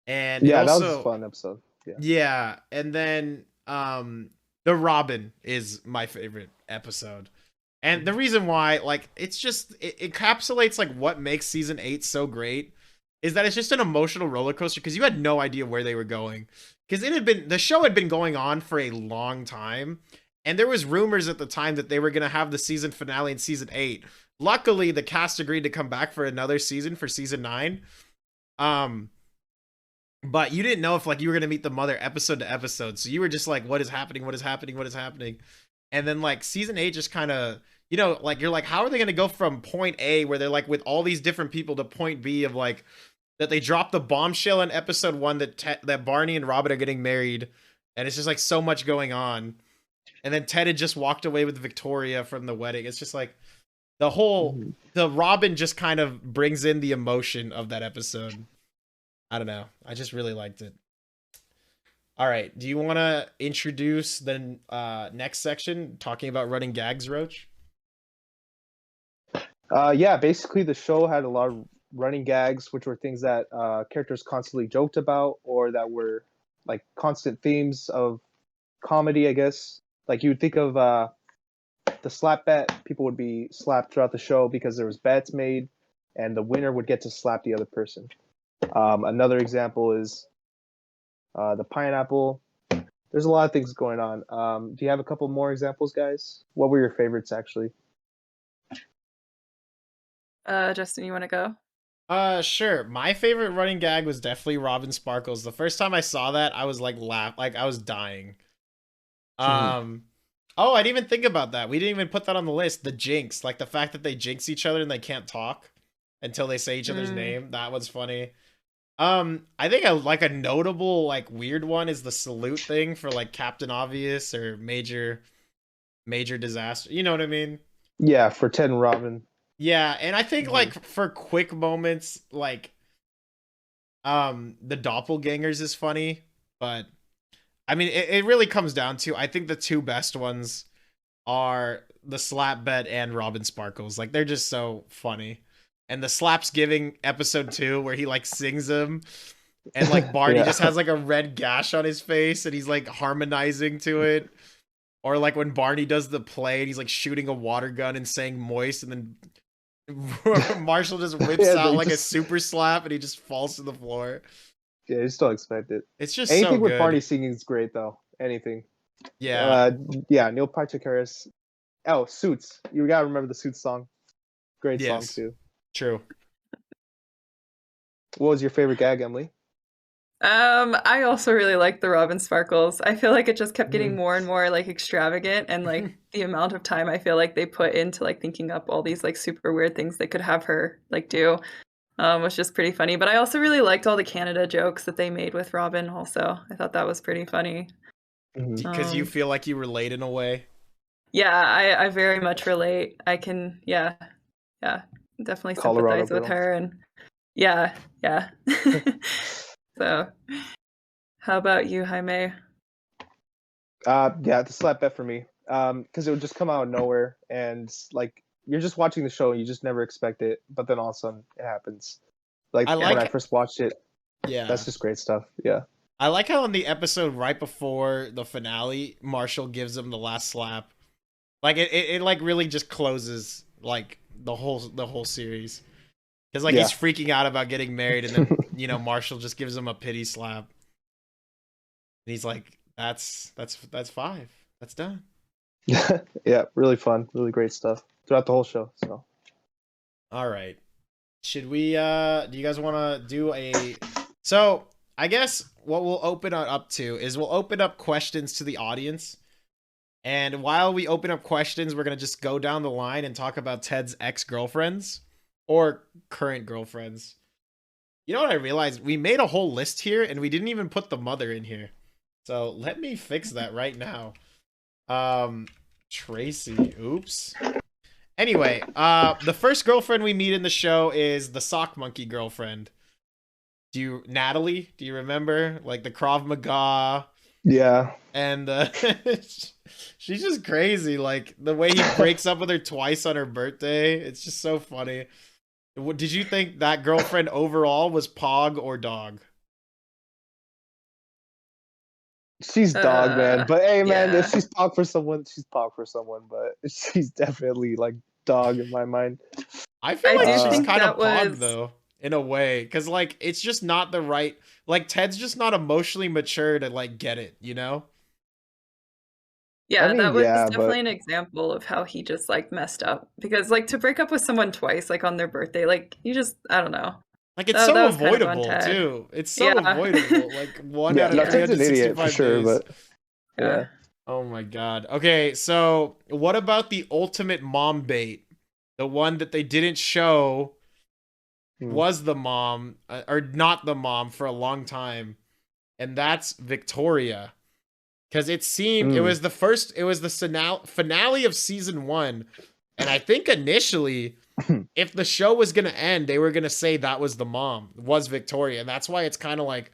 And yeah, also, that was a fun episode. Yeah, and then the Robin is my favorite episode, and the reason why, like, it's just it encapsulates like what makes season 8 so great is that it's just an emotional roller coaster because you had no idea where they were going because the show had been going on for a long time. And there was rumors at the time that they were going to have the season finale in season 8. Luckily, the cast agreed to come back for another season for season 9. But you didn't know if like you were going to meet the mother episode to episode. So you were just like, what is happening? What is happening? What is happening? And then like season 8 just kind of, like you're like, how are they going to go from point A where they're like with all these different people to point B of like that they dropped the bombshell in episode 1 that Barney and Robin are getting married. And it's just like so much going on. And then Ted had just walked away with Victoria from the wedding. It's just like the Robin just kind of brings in the emotion of that episode. I don't know. I just really liked it. All right. Do you want to introduce the next section talking about running gags, Roach? Yeah, basically the show had a lot of running gags, which were things that characters constantly joked about or that were like constant themes of comedy, I guess. Like you would think of the slap bet, people would be slapped throughout the show because there was bets made and the winner would get to slap the other person. Another example is the pineapple. There's a lot of things going on. Do you have a couple more examples, guys? What were your favorites, actually? Justin, you want to go? Sure. My favorite running gag was definitely Robin Sparkles. The first time I saw that, I was like I was dying. Oh, I didn't even think about that. We didn't even put that on the list. The jinx, like the fact that they jinx each other and they can't talk until they say each other's name. That was funny. I think like a notable like weird one is the salute thing for like Captain Obvious or Major Disaster. You know what I mean? Yeah, for Ted and Robin. Yeah, and I think Mhm. like for quick moments, like the doppelgangers is funny, but I mean it really comes down to I think the two best ones are the slap bet and Robin Sparkles. Like they're just so funny. And the slaps giving episode 2 where he like sings them and like Barney just Yeah. has like a red gash on his face and he's like harmonizing to it. Or like when Barney does the play and he's like shooting a water gun and saying moist and then Marshall just whips Yeah, out they like a just super slap and he just falls to the floor. yeah, you just don't expect it. It's just so Anything with Barney good. singing is great though. Anything. Yeah, Uh, yeah, Neil Patrick Harris. Oh, Suits. You gotta remember the Suits song. Great song yes, too. true. What was your favorite gag, Emily? I also really like the Robin Sparkles. I feel like it just kept getting Mhm. more and more like extravagant, and like the amount of time I feel like they put into like thinking up all these like super weird things they could have her like do was just pretty funny. But I also really liked all the Canada jokes that they made with Robin also. I thought that was pretty funny. Mhm. Because you feel like you relate in a way. Yeah, I very much relate. I can, yeah, yeah, definitely Colorado sympathize with girl. her, and yeah, yeah. So, how about you, Jaime? Yeah, the slap bet for me. Because it would just come out of nowhere, and like you're just watching the show, and you just never expect it, but then all of a sudden it happens. Like I when I Yeah. like, first watched it, yeah. that's just great stuff. Yeah. I like how in the episode right before the finale, Marshall gives him the last slap. Like it like really just closes like the whole series. Because like Yeah. he's freaking out about getting married, and then Marshall just gives him a pity slap, and he's like, "That's 5. That's done." Yeah, really fun, really great stuff throughout the whole show. So All right. Should we do you guys want to do a So, I guess what we'll open it up to is we'll open up questions to the audience. And while we open up questions, we're going to just go down the line and talk about Ted's ex-girlfriends or current girlfriends. You know what I realized? We made a whole list here and we didn't even put the mother in here. So, let me fix that right now. Tracy, oops. Anyway, the first girlfriend we meet in the show is the sock monkey girlfriend. Natalie, do you remember? Like the Krav Maga yeah, and she's just crazy. Like the way he breaks up with her twice on her birthday, it's just so funny. Did you think that girlfriend overall was Pog or Dog? she's dog man. But hey man, if Yeah. she's pog for someone, she's pog for someone. But she's definitely like dog in my mind. I feel I like do she's think kind of that Pog was, though, in a way, because like it's just not the right. Like Ted's just not emotionally mature to like get it, you know? I yeah, mean, that was yeah, but definitely an example of how he just like messed up. Because like to break up with someone twice, like on their birthday, like you just, I don't know. Like it's That so was kind of on avoidable Ted. too. It's so Yeah. avoidable. Like one yeah, out of no, Yeah. Ted's an idiot for 365 sure. days. But Yeah. yeah, Oh my god. Okay, so what about the ultimate mom bait? The one that they didn't show Hmm. was the mom or not the mom for a long time, and that's Victoria. Because it seemed Hmm. it was the finale of season 1, and I think initially if the show was gonna end, they were gonna say that was the mom, was Victoria, and that's why it's kind of like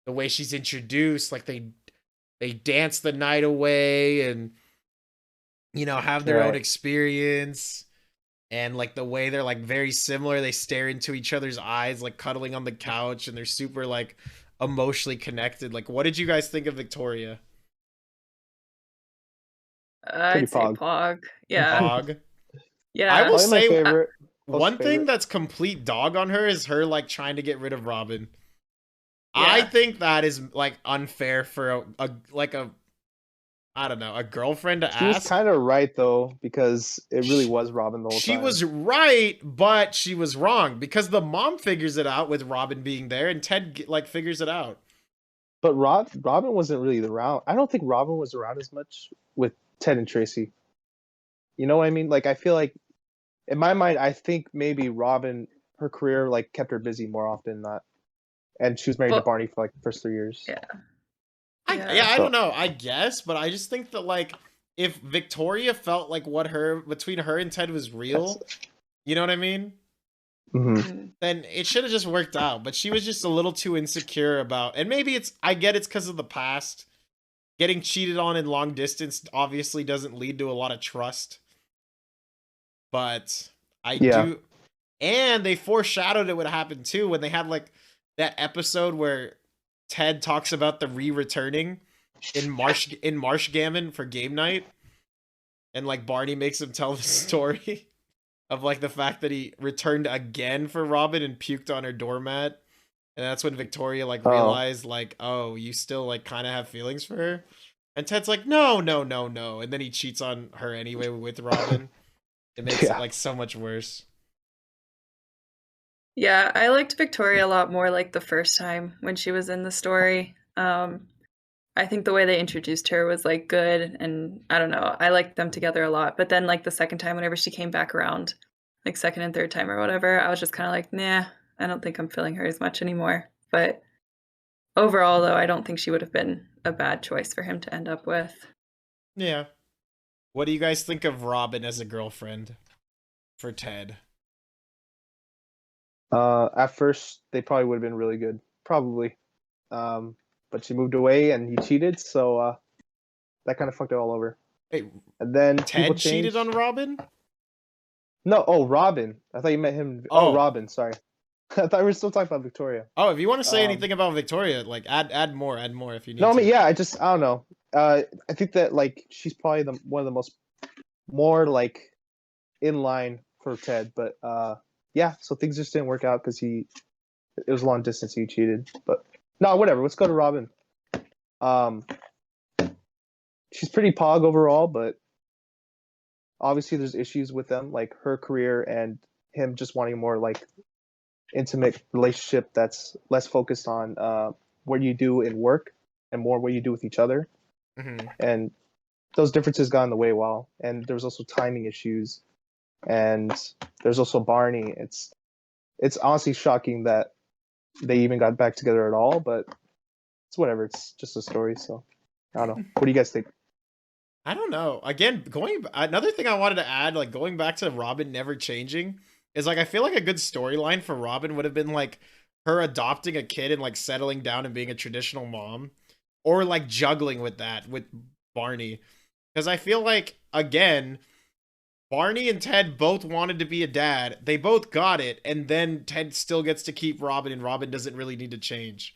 the way she's introduced, like they dance the night away and have their own Right. experience, and like the way they're like very similar, they stare into each other's eyes like cuddling on the couch and they're super like emotionally connected. Like what did you guys think of Victoria? Pretty I'd say pog. Pog. Yeah. Dog. I Yeah. will Probably my say favorite. Most one thing favorite. that's complete dog on her is her like trying to get rid of Robin. I Yeah. think that is like unfair for a like a I don't know, a girlfriend to She was ask. kind of right though, because it really was Robin the whole She time. was right, but she was wrong because the mom figures it out with Robin being there, and Ted like figures it out. But Robin wasn't really around. I don't think Robin was around as much with Ted and Tracy. You know what I mean? Like I feel like in my mind, I think maybe Robin, her career like kept her busy more often than not. and she was married to Well, Barney for like the first 3 years. yeah. I don't know. I guess, but I just think that like if Victoria felt like what her between her and Ted was real, you know what I mean? Mm-hmm. Then it should have just worked out. But she was just a little too insecure about, and maybe I get it's because of the past. Getting cheated on in long distance obviously doesn't lead to a lot of trust. But I do, and they foreshadowed it would happen too when they had like that episode where Ted talks about the returning in Marsh Gammon for game night, and like Barney makes him tell the story of like the fact that he returned again for Robin and puked on her doormat, and that's when Victoria like realized like, oh, you still like kind of have feelings for her, and Ted's like, no, and then he cheats on her anyway with Robin. It makes it like so much worse. Yeah, I liked Victoria a lot more like the first time when she was in the story. I think the way they introduced her was like good, and I don't know, I liked them together a lot. But then like the second time, whenever she came back around, like second and third time or whatever, I was just kind of like, nah, I don't think I'm feeling her as much anymore. But overall, though, I don't think she would have been a bad choice for him to end up with. Yeah. What do you guys think of Robin as a girlfriend for Ted? At first, they probably would have been really good, probably. But she moved away and he cheated, so that kind of fucked it all over. Wait, and then Ted cheated on Robin? No, Robin. I thought you meant him. Oh, Robin. Sorry, I thought we were still talking about Victoria. Oh, if you want to say anything about Victoria, like add more if you need. No, I mean, yeah, I don't know. I think that like she's probably one of the most more like in line for Ted, but yeah, so things just didn't work out because it was long distance. He cheated, but no, whatever. Let's go to Robin. She's pretty pog overall, but obviously there's issues with them, like her career and him just wanting a more like intimate relationship that's less focused on what you do in work and more what you do with each other. Mm-hmm. And those differences got in the way while, and there was also timing issues, and there's also Barney. It's honestly shocking that they even got back together at all, but it's whatever. It's just a story, so I don't know. What do you guys think? I don't know. Again, another thing I wanted to add, like going back to Robin never changing, is like I feel like a good storyline for Robin would have been like her adopting a kid and like settling down and being a traditional mom, or like juggling with that with Barney, because I feel like again, Barney and Ted both wanted to be a dad. They both got it, and then Ted still gets to keep Robin, and Robin doesn't really need to change.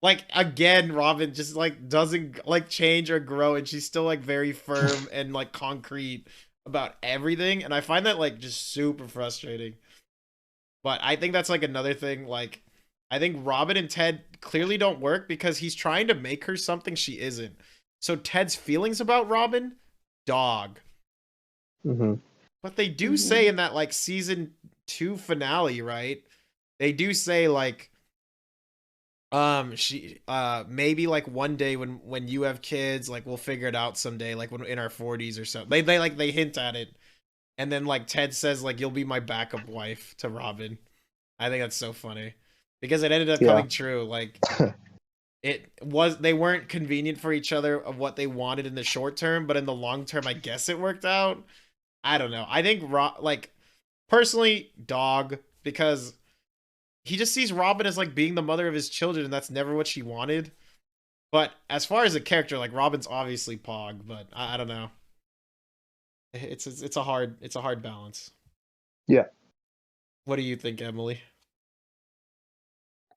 Like again, Robin just like doesn't like change or grow, and she's still like very firm and like concrete about everything, and I find that like just super frustrating. But I think that's like another thing. Like I think Robin and Ted clearly don't work because he's trying to make her something she isn't. So Ted's feelings about Robin, dog. Mm-hmm. But they do say in that like season 2 finale, right? They do say like she maybe like one day when you have kids, like we'll figure it out someday, like when in our 40s or something. They hint at it. And then like Ted says like you'll be my backup wife to Robin. I think that's so funny because it ended up coming true. Like they weren't convenient for each other of what they wanted in the short term, but in the long term I guess it worked out. I don't know. I think like personally dog, because he just sees Robin as like being the mother of his children, and that's never what she wanted. But as far as a character, like Robin's obviously pog, but I don't know. It's a hard balance. Yeah. What do you think, Emily?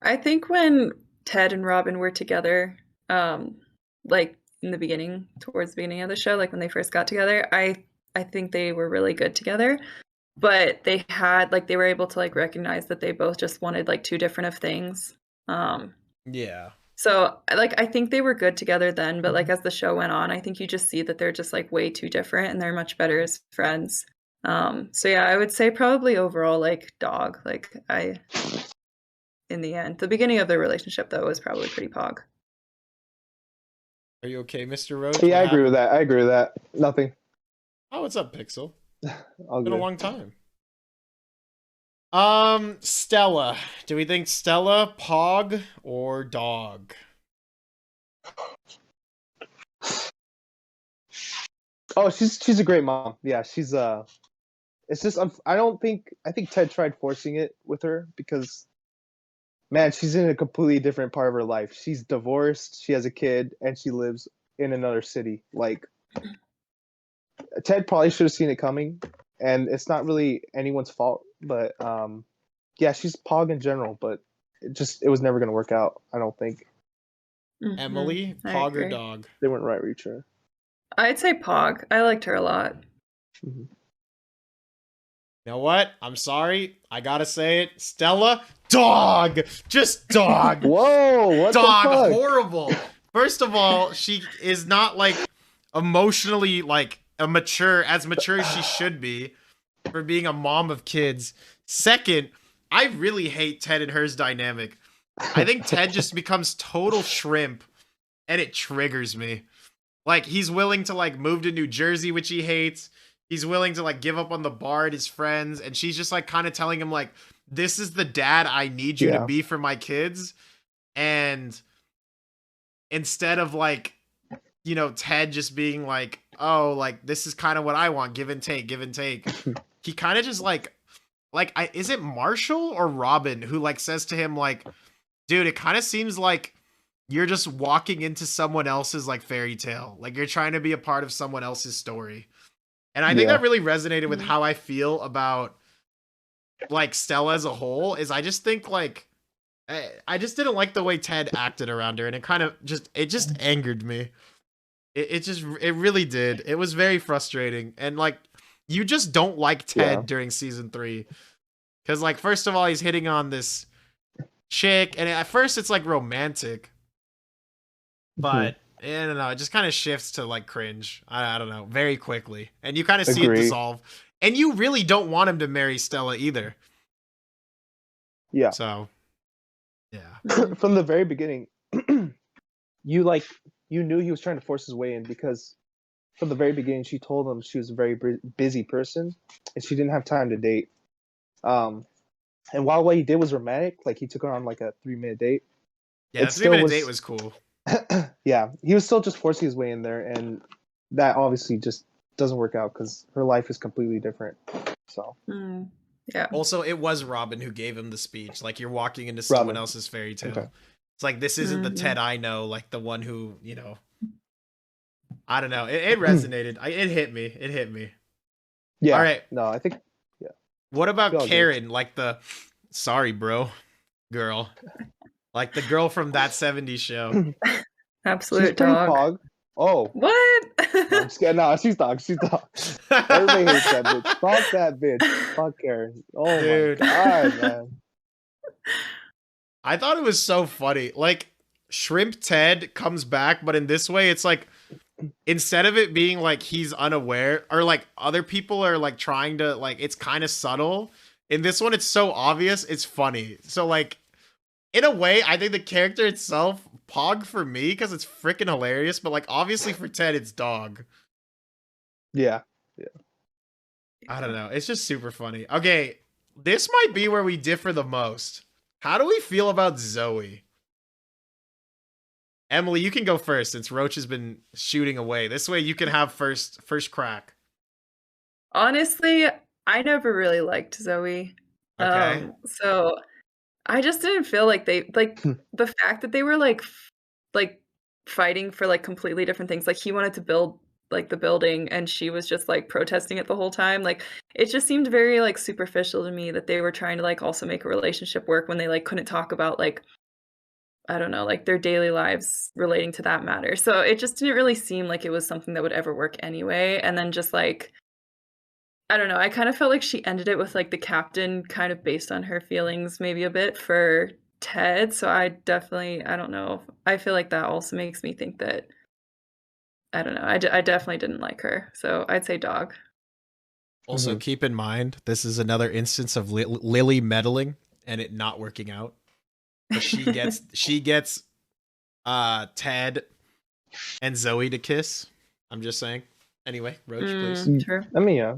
I think when Ted and Robin were together, like in the beginning, towards the beginning of the show, like when they first got together, I think they were really good together. But they were able to like recognize that they both just wanted like two different of things. Yeah. So like I think they were good together then, but like as the show went on, I think you just see that they're just like way too different and they're much better as friends. So yeah, I would say probably overall like dog. Like in the end, the beginning of their relationship though was probably pretty pog. Are you okay, Mr. Roach? Yeah, I agree with that. Nothing. Oh, what's up, Pixel? All Been good. a long time. Stella. Do we think Stella, Pog, or Dog? Oh, she's a great mom. Yeah, she's it's just I think Ted tried forcing it with her because man, she's in a completely different part of her life. She's divorced, she has a kid, and she lives in another city. Like Ted probably should have seen it coming, and it's not really anyone's fault. But yeah, she's Pog in general, but it was never gonna work out. I don't think Emily, I Pog or agree. Dog? they weren't right reach her. I'd say Pog. I liked her a lot. Mhm. You know what? I'm sorry. I gotta say it. Stella, Dog! Just Dog! Whoa, what Dog, the fuck? horrible. First of all, she is not like emotionally like as mature as she should be for being a mom of kids. Second, I really hate Ted and hers dynamic. I think Ted just becomes total shrimp and it triggers me. Like he's willing to like move to New Jersey, which he hates. He's willing to like give up on the bar and his friends, and she's just like kind of telling him like, this is the dad I need you to Yeah. be for my kids. And instead of like, you know, Ted just being like, oh, like this is kind of what I want, give and take, he kind of just like is it Marshall or Robin who like says to him like, dude, it kind of seems like you're just walking into someone else's like fairy tale, like you're trying to be a part of someone else's story. And I think Yeah. that really resonated with how I feel about like Stella as a whole. Is I just think like I just didn't like the way Ted acted around her, and it just angered me. It really did. It was very frustrating, and like you just don't like Ted Yeah. during season 3, because like first of all he's hitting on this chick, and at first it's like romantic, but I don't know, it just kind of shifts to like cringe. I don't know, very quickly, and you kind of see it Agree. dissolve, and you really don't want him to marry Stella either. Yeah. So yeah. From the very beginning, you knew he was trying to force his way in because from the very beginning she told him she was a very busy person and she didn't have time to date. And while what he did was romantic, like he took her on like a 3-minute date. Yeah, It that still 3-minute was- date was cool. Yeah, he was still just forcing his way in there, and that obviously just doesn't work out because her life is completely different. So Yeah. Also, it was Robin who gave him the speech. Like, you're walking into someone Robin. else's fairy tale. Okay. It's like, this isn't the Mhm. Ted I know, like the one who, you know. I don't know. It resonated. It hit me. It hit me. yeah, All right. no, I think What about Go, dude. Karen? Like the, sorry, bro, girl. Like the girl from That 70s Show. Absolute she's pretty dog. pog. Oh, What? I'm just kidding. No, she's dog. She's dog. Everybody hates that bitch. Fuck that bitch. Fuck Karen. Oh Dude. my god, man. I thought it was so funny. Like, Shrimp Ted comes back, but in this way, it's like, instead of it being like he's unaware, or like other people are like trying to, like, it's kind of subtle. In this one, it's so obvious, it's funny. So, like, in a way, I think the character itself, Pog for me, because it's freaking hilarious, but like, obviously for Ted, it's Dog. Yeah. I don't know. It's just super funny. Okay, this might be where we differ the most. How do we feel about Zoe? Emily, you can go first since Roach has been shooting away. This way you can have first crack. Honestly, I never really liked Zoe. Okay. So I just didn't feel like they the fact that they were like fighting for like completely different things. Like he wanted to build like the building and she was just like protesting it the whole time. Like it just seemed very like superficial to me that they were trying to like also make a relationship work when they like couldn't talk about like, I don't know, like their daily lives relating to that matter. So it just didn't really seem like it was something that would ever work anyway. And then just like, I don't know, I kind of felt like she ended it with like the captain kind of based on her feelings maybe a bit for Ted. So I don't know. I feel like that also makes me think that, I don't know, I definitely didn't like her. So I'd say Dog. Also, keep in mind, this is another instance of Lily meddling and it not working out. But she gets Ted and Zoe to kiss. I'm just saying. Anyway, Roach, please. True. I mean, yeah.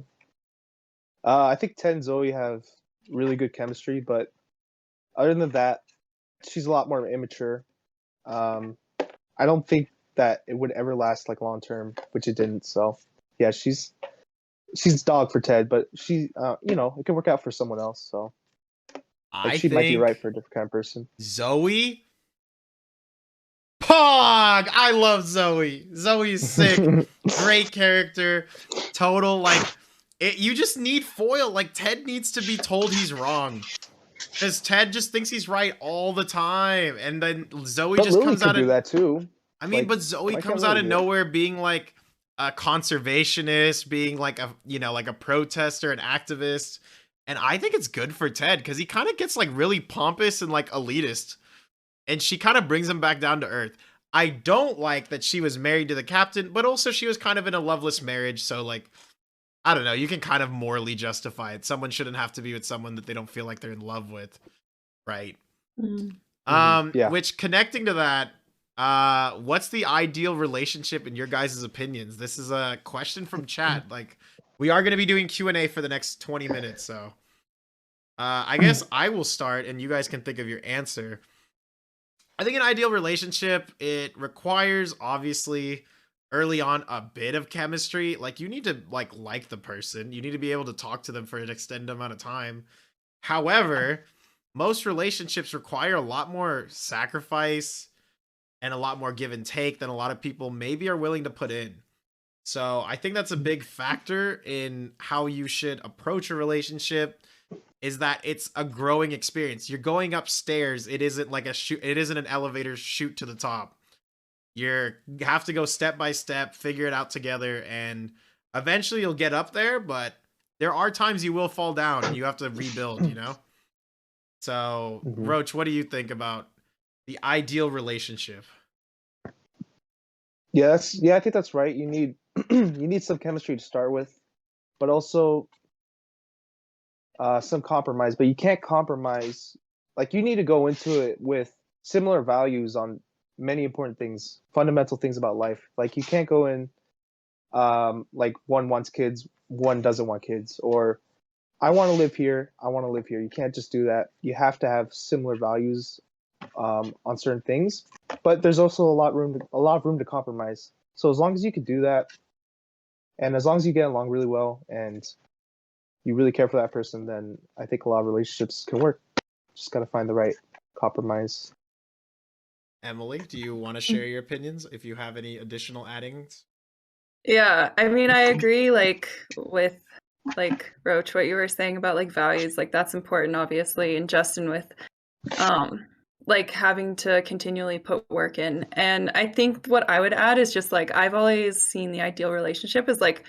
I think Ted and Zoe have really good chemistry, but other than that, she's a lot more immature. I don't think that it would ever last like long term, which it didn't. So yeah, she's dog for Ted, but she it can work out for someone else. So like I she might be right think for a different kind of person. Zoe. Pog! I love Zoe. Zoe's sick. Great character. Total, like, you just need foil. Like, Ted needs to be told he's wrong. Because Ted just thinks he's right all the time. And then Zoe But just Lily comes could out do of... that too. I mean, Like, but Zoe why comes can't out Lily of do it? nowhere being like a conservationist, being like a, like a protester, an activist. And I think it's good for Ted because he kind of gets like really pompous and like elitist. And she kind of brings him back down to earth. I don't like that she was married to the captain, but also she was kind of in a loveless marriage. So like, I don't know, you can kind of morally justify it. Someone shouldn't have to be with someone that they don't feel like they're in love with. Right. Yeah. Which, connecting to that, what's the ideal relationship in your guys' opinions? This is a question from chat. Like, we are going to be doing Q&A for the next 20 minutes. So I guess I will start and you guys can think of your answer. I think an ideal relationship, it requires, obviously, early on a bit of chemistry. Like, you need to like the person. You need to be able to talk to them for an extended amount of time. However, most relationships require a lot more sacrifice and a lot more give and take than a lot of people maybe are willing to put in. So I think that's a big factor in how you should approach a relationship, is that it's a growing experience. You're going upstairs. It isn't like it isn't an elevator shoot to the top. You have to go step by step, figure it out together, and eventually you'll get up there, but there are times you will fall down and you have to rebuild, So, Roach, what do you think about the ideal relationship? Yes, yeah, I think that's right. You need you need some chemistry to start with, but also some compromise. But you can't compromise. Like you need to go into it with similar values on many important things, fundamental things about life. Like you can't go in like one wants kids, one doesn't want kids, or I want to live here, I want to live here. You can't just do that. You have to have similar values on certain things, but there's also a lot of room to compromise. So as long as you can do that, and as long as you get along really well, and you really care for that person, then I think a lot of relationships can work. Just gotta find the right compromise. Emily, do you want to share your opinions if you have any additional addings? Yeah, I mean, I agree, like, with, like, Roach, what you were saying about, like, values, like, that's important, obviously, and Justin with, like, having to continually put work in. And I think what I would add is just, like, I've always seen the ideal relationship as, like,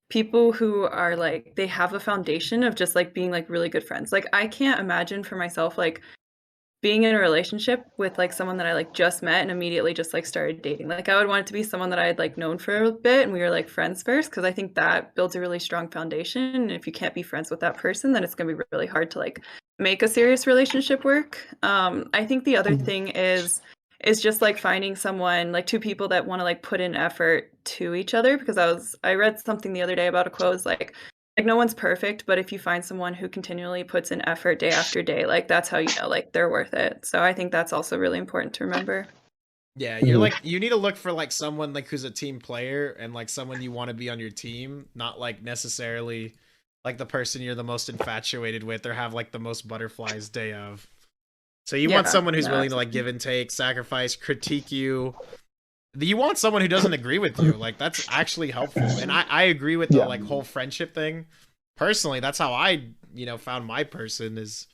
people who are, like, they have a foundation of just, like, being, like, really good friends. Like, I can't imagine for myself, like, being in a relationship with, like, someone that I, like, just met and immediately just, like, started dating. Like, I would want it to be someone that I had, like, known for a bit and we were, like, friends first, because I think that builds a really strong foundation, and if you can't be friends with that person, then it's gonna be really hard to, like, make a serious relationship work. I think the other thing is just, like, finding someone, like, two people that wanna, like, put in effort to each other, because I read something the other day about a quote, was like, no one's perfect, but if you find someone who continually puts in effort day after day, like, that's how you know, like, they're worth it. So I think that's also really important to remember. Yeah, you're like, you need to look for like someone like who's a team player and like someone you want to be on your team, not like necessarily like the person you're the most infatuated with or have like the most butterflies day of. So you want someone who's willing to like give and take, sacrifice, critique you. You want someone who doesn't agree with you. Like, that's actually helpful. And I agree with the like whole friendship thing. Personally, that's how I, found my person, is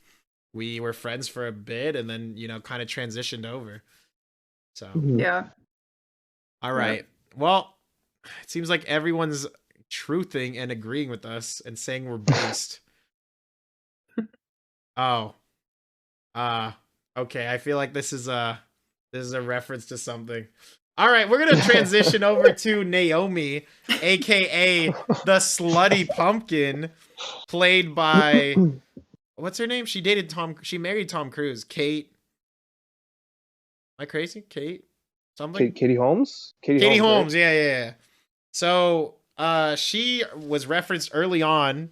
we were friends for a bit and then, kind of transitioned over. So, Yeah. all right. Well, it seems like everyone's truthing and agreeing with us and saying we're based. Oh. Okay. I feel like this is a reference to something. All right, we're going to transition over to Naomi, aka the slutty pumpkin, played by, what's her name? She married Tom Cruise. Kate. Am I crazy? Kate? Something? Katie Holmes? Katie Holmes, right? Yeah. So, she was referenced early on,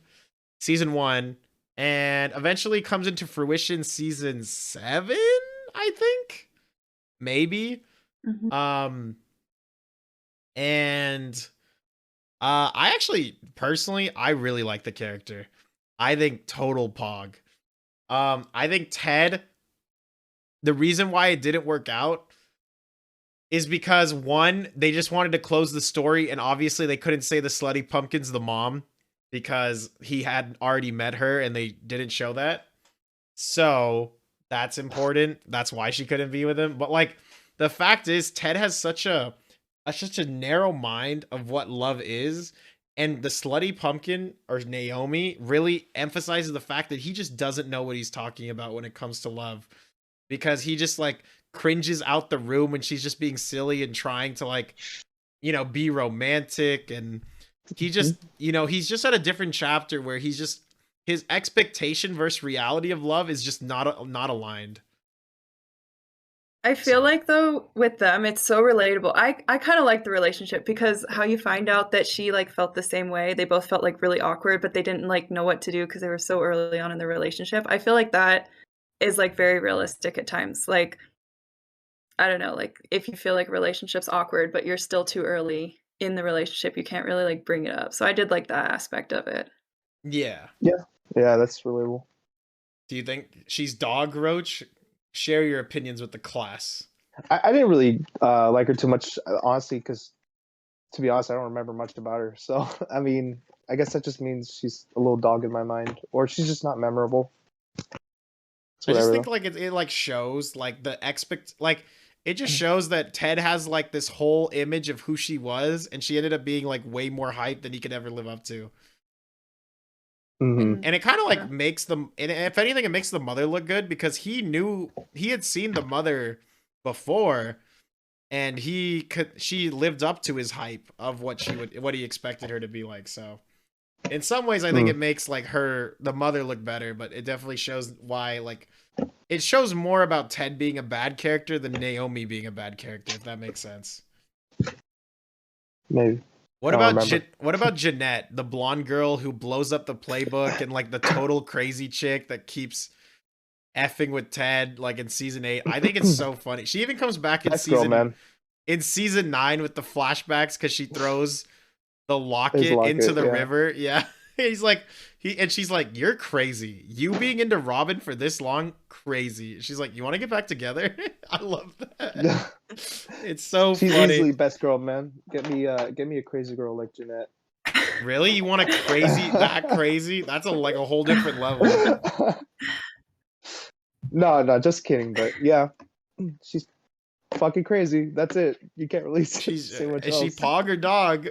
season 1, and eventually comes into fruition season 7, I think, maybe. Mhm. And I actually personally I really like the character. I think total pog. I think Ted, the reason why it didn't work out is because one, they just wanted to close the story, and obviously they couldn't say the slutty pumpkin's the mom because he had already met her and they didn't show that. So that's important. That's why she couldn't be with him. But like the fact is, Ted has such a such a narrow mind of what love is. And the slutty pumpkin or Naomi really emphasizes the fact that he just doesn't know what he's talking about when it comes to love, because he just like cringes out the room when she's just being silly and trying to like, be romantic. And he just, he's just at a different chapter where he's just, his expectation versus reality of love is just not aligned. I feel like though with them it's so relatable. I kind of like the relationship because how you find out that she like felt the same way. They both felt like really awkward, but they didn't like know what to do because they were so early on in the relationship. I feel like that is like very realistic at times. Like I don't know, like if you feel like a relationship's awkward but you're still too early in the relationship, you can't really like bring it up. So I did like that aspect of it. Yeah. Yeah, that's relatable. Do you think she's dog, Roach? Share your opinions with the class. I didn't really like her too much, honestly, because to be honest, I don't remember much about her. So, I mean, I guess that just means she's a little dog in my mind, or she's just not memorable. It's I just whatever, think though. like it like shows like it just shows that Ted has like this whole image of who she was, and she ended up being like way more hype than he could ever live up to. Mhm. And it kind of like Yeah. makes them, and if anything, it makes the mother look good because he had seen the mother before, and she lived up to his hype of what he expected her to be like. So in some ways, I think it makes like the mother look better, but it definitely shows why like it shows more about Ted being a bad character than Naomi being a bad character, if that makes sense. Maybe. What I don't about remember. what about Jeanette, the blonde girl who blows up the playbook and like the total crazy chick that keeps effing with Ted like in season 8? I think it's so funny. She even comes back Nice girl, man. in season 9 with the flashbacks because she throws the His locket into locket, the yeah. river. Yeah. She's like, "You're crazy. You being into Robin for this long, crazy." She's like, "You want to get back together?" I love that. It's so She's funny. easily best girl, man. Get me a crazy girl like Jeanette. Really? You want a that crazy? That's like a whole different level. No, just kidding. But yeah, she's fucking crazy. That's it. You can't really say much Is else. she pog or dog?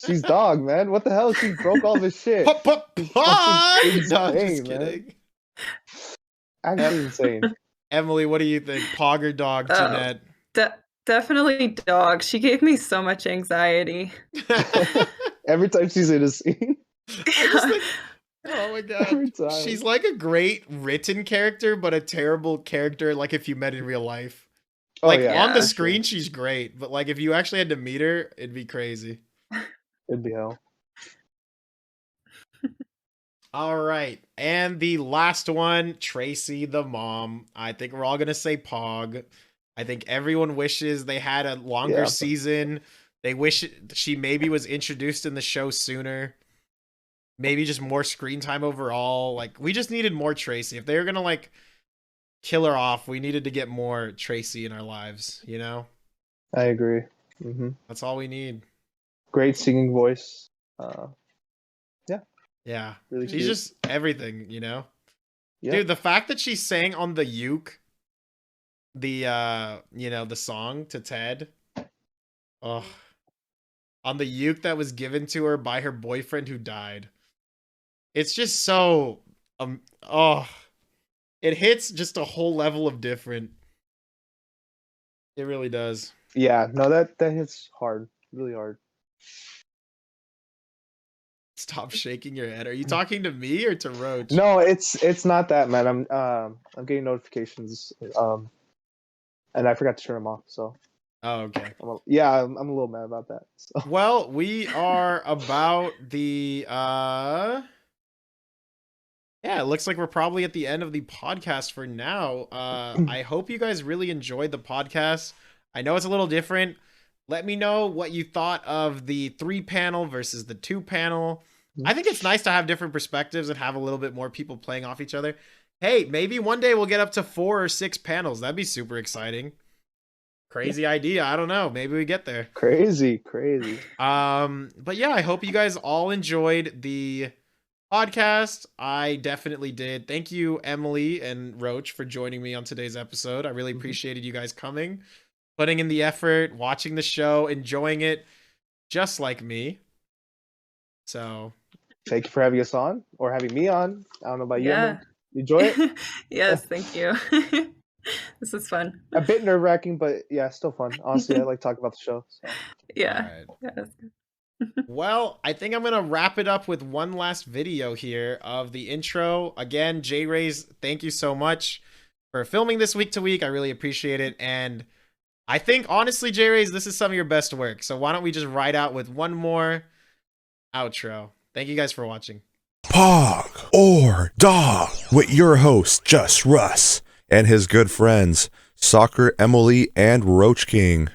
She's dog, man. What the hell? She broke all this shit. Pog! Insane, No, I'm just man. kidding. Actually insane. Emily, what do you think? Pog or dog, Jeanette? Definitely dog. She gave me so much anxiety. Every time she's in a scene. I just think, oh my god. Every time. She's like a great written character, but a terrible character like if you met in real life. Like on the screen, she's great, but like if you actually had to meet her, it'd be crazy. It'd be hell. All right. And the last one, Tracy the mom. I think we're all going to say Pog. I think everyone wishes they had a longer season. They wish she maybe was introduced in the show sooner. Maybe just more screen time overall. Like, we just needed more Tracy. If they were going to, like, kill her off, we needed to get more Tracy in our lives, you know? I agree. Mm-hmm. That's all we need. Great singing voice. Yeah. Really She's cute. just everything, you know? Yeah. Dude, the fact that she sang on the uke, the song to Ted. Oh. On the uke that was given to her by her boyfriend who died. It's just so it hits just a whole level of different. It really does. Yeah, no, that hits hard. Really hard. Stop shaking your head. Are you talking to me or to Roach? No, it's not that, man. I'm getting notifications, and I forgot to turn them off. So. Oh, okay. I'm a little mad about that. So. Well, we are about the Yeah, it looks like we're probably at the end of the podcast for now. I hope you guys really enjoyed the podcast. I know it's a little different. Let me know what you thought of the 3-panel versus the 2-panel. I think it's nice to have different perspectives and have a little bit more people playing off each other. Hey, maybe one day we'll get up to 4 or 6 panels. That'd be super exciting. Crazy idea. I don't know. Maybe we get there. Crazy. But yeah, I hope you guys all enjoyed the podcast. I definitely did. Thank you, Emily and Roach, for joining me on today's episode. I really appreciated you guys coming, putting in the effort, watching the show, enjoying it, just like me. So Thank you for having us on, or having me on. I don't know about you. Yeah. Emily. You enjoy it? Yes, thank you. This is fun. A bit nerve-wracking, but yeah, still fun. Honestly, I like talking about the show. So. Yeah. Alright. Yeah, that's good. Well, I think I'm going to wrap it up with one last video here of the intro. Again, J-Rays, thank you so much for filming this week to week. I really appreciate it. And I think, honestly, J-Rays, this is some of your best work. So why don't we just ride out with one more outro. Thank you guys for watching. Pog or Dog with your host, JussRuss, and his good friends, Soccer Emily and Roach King.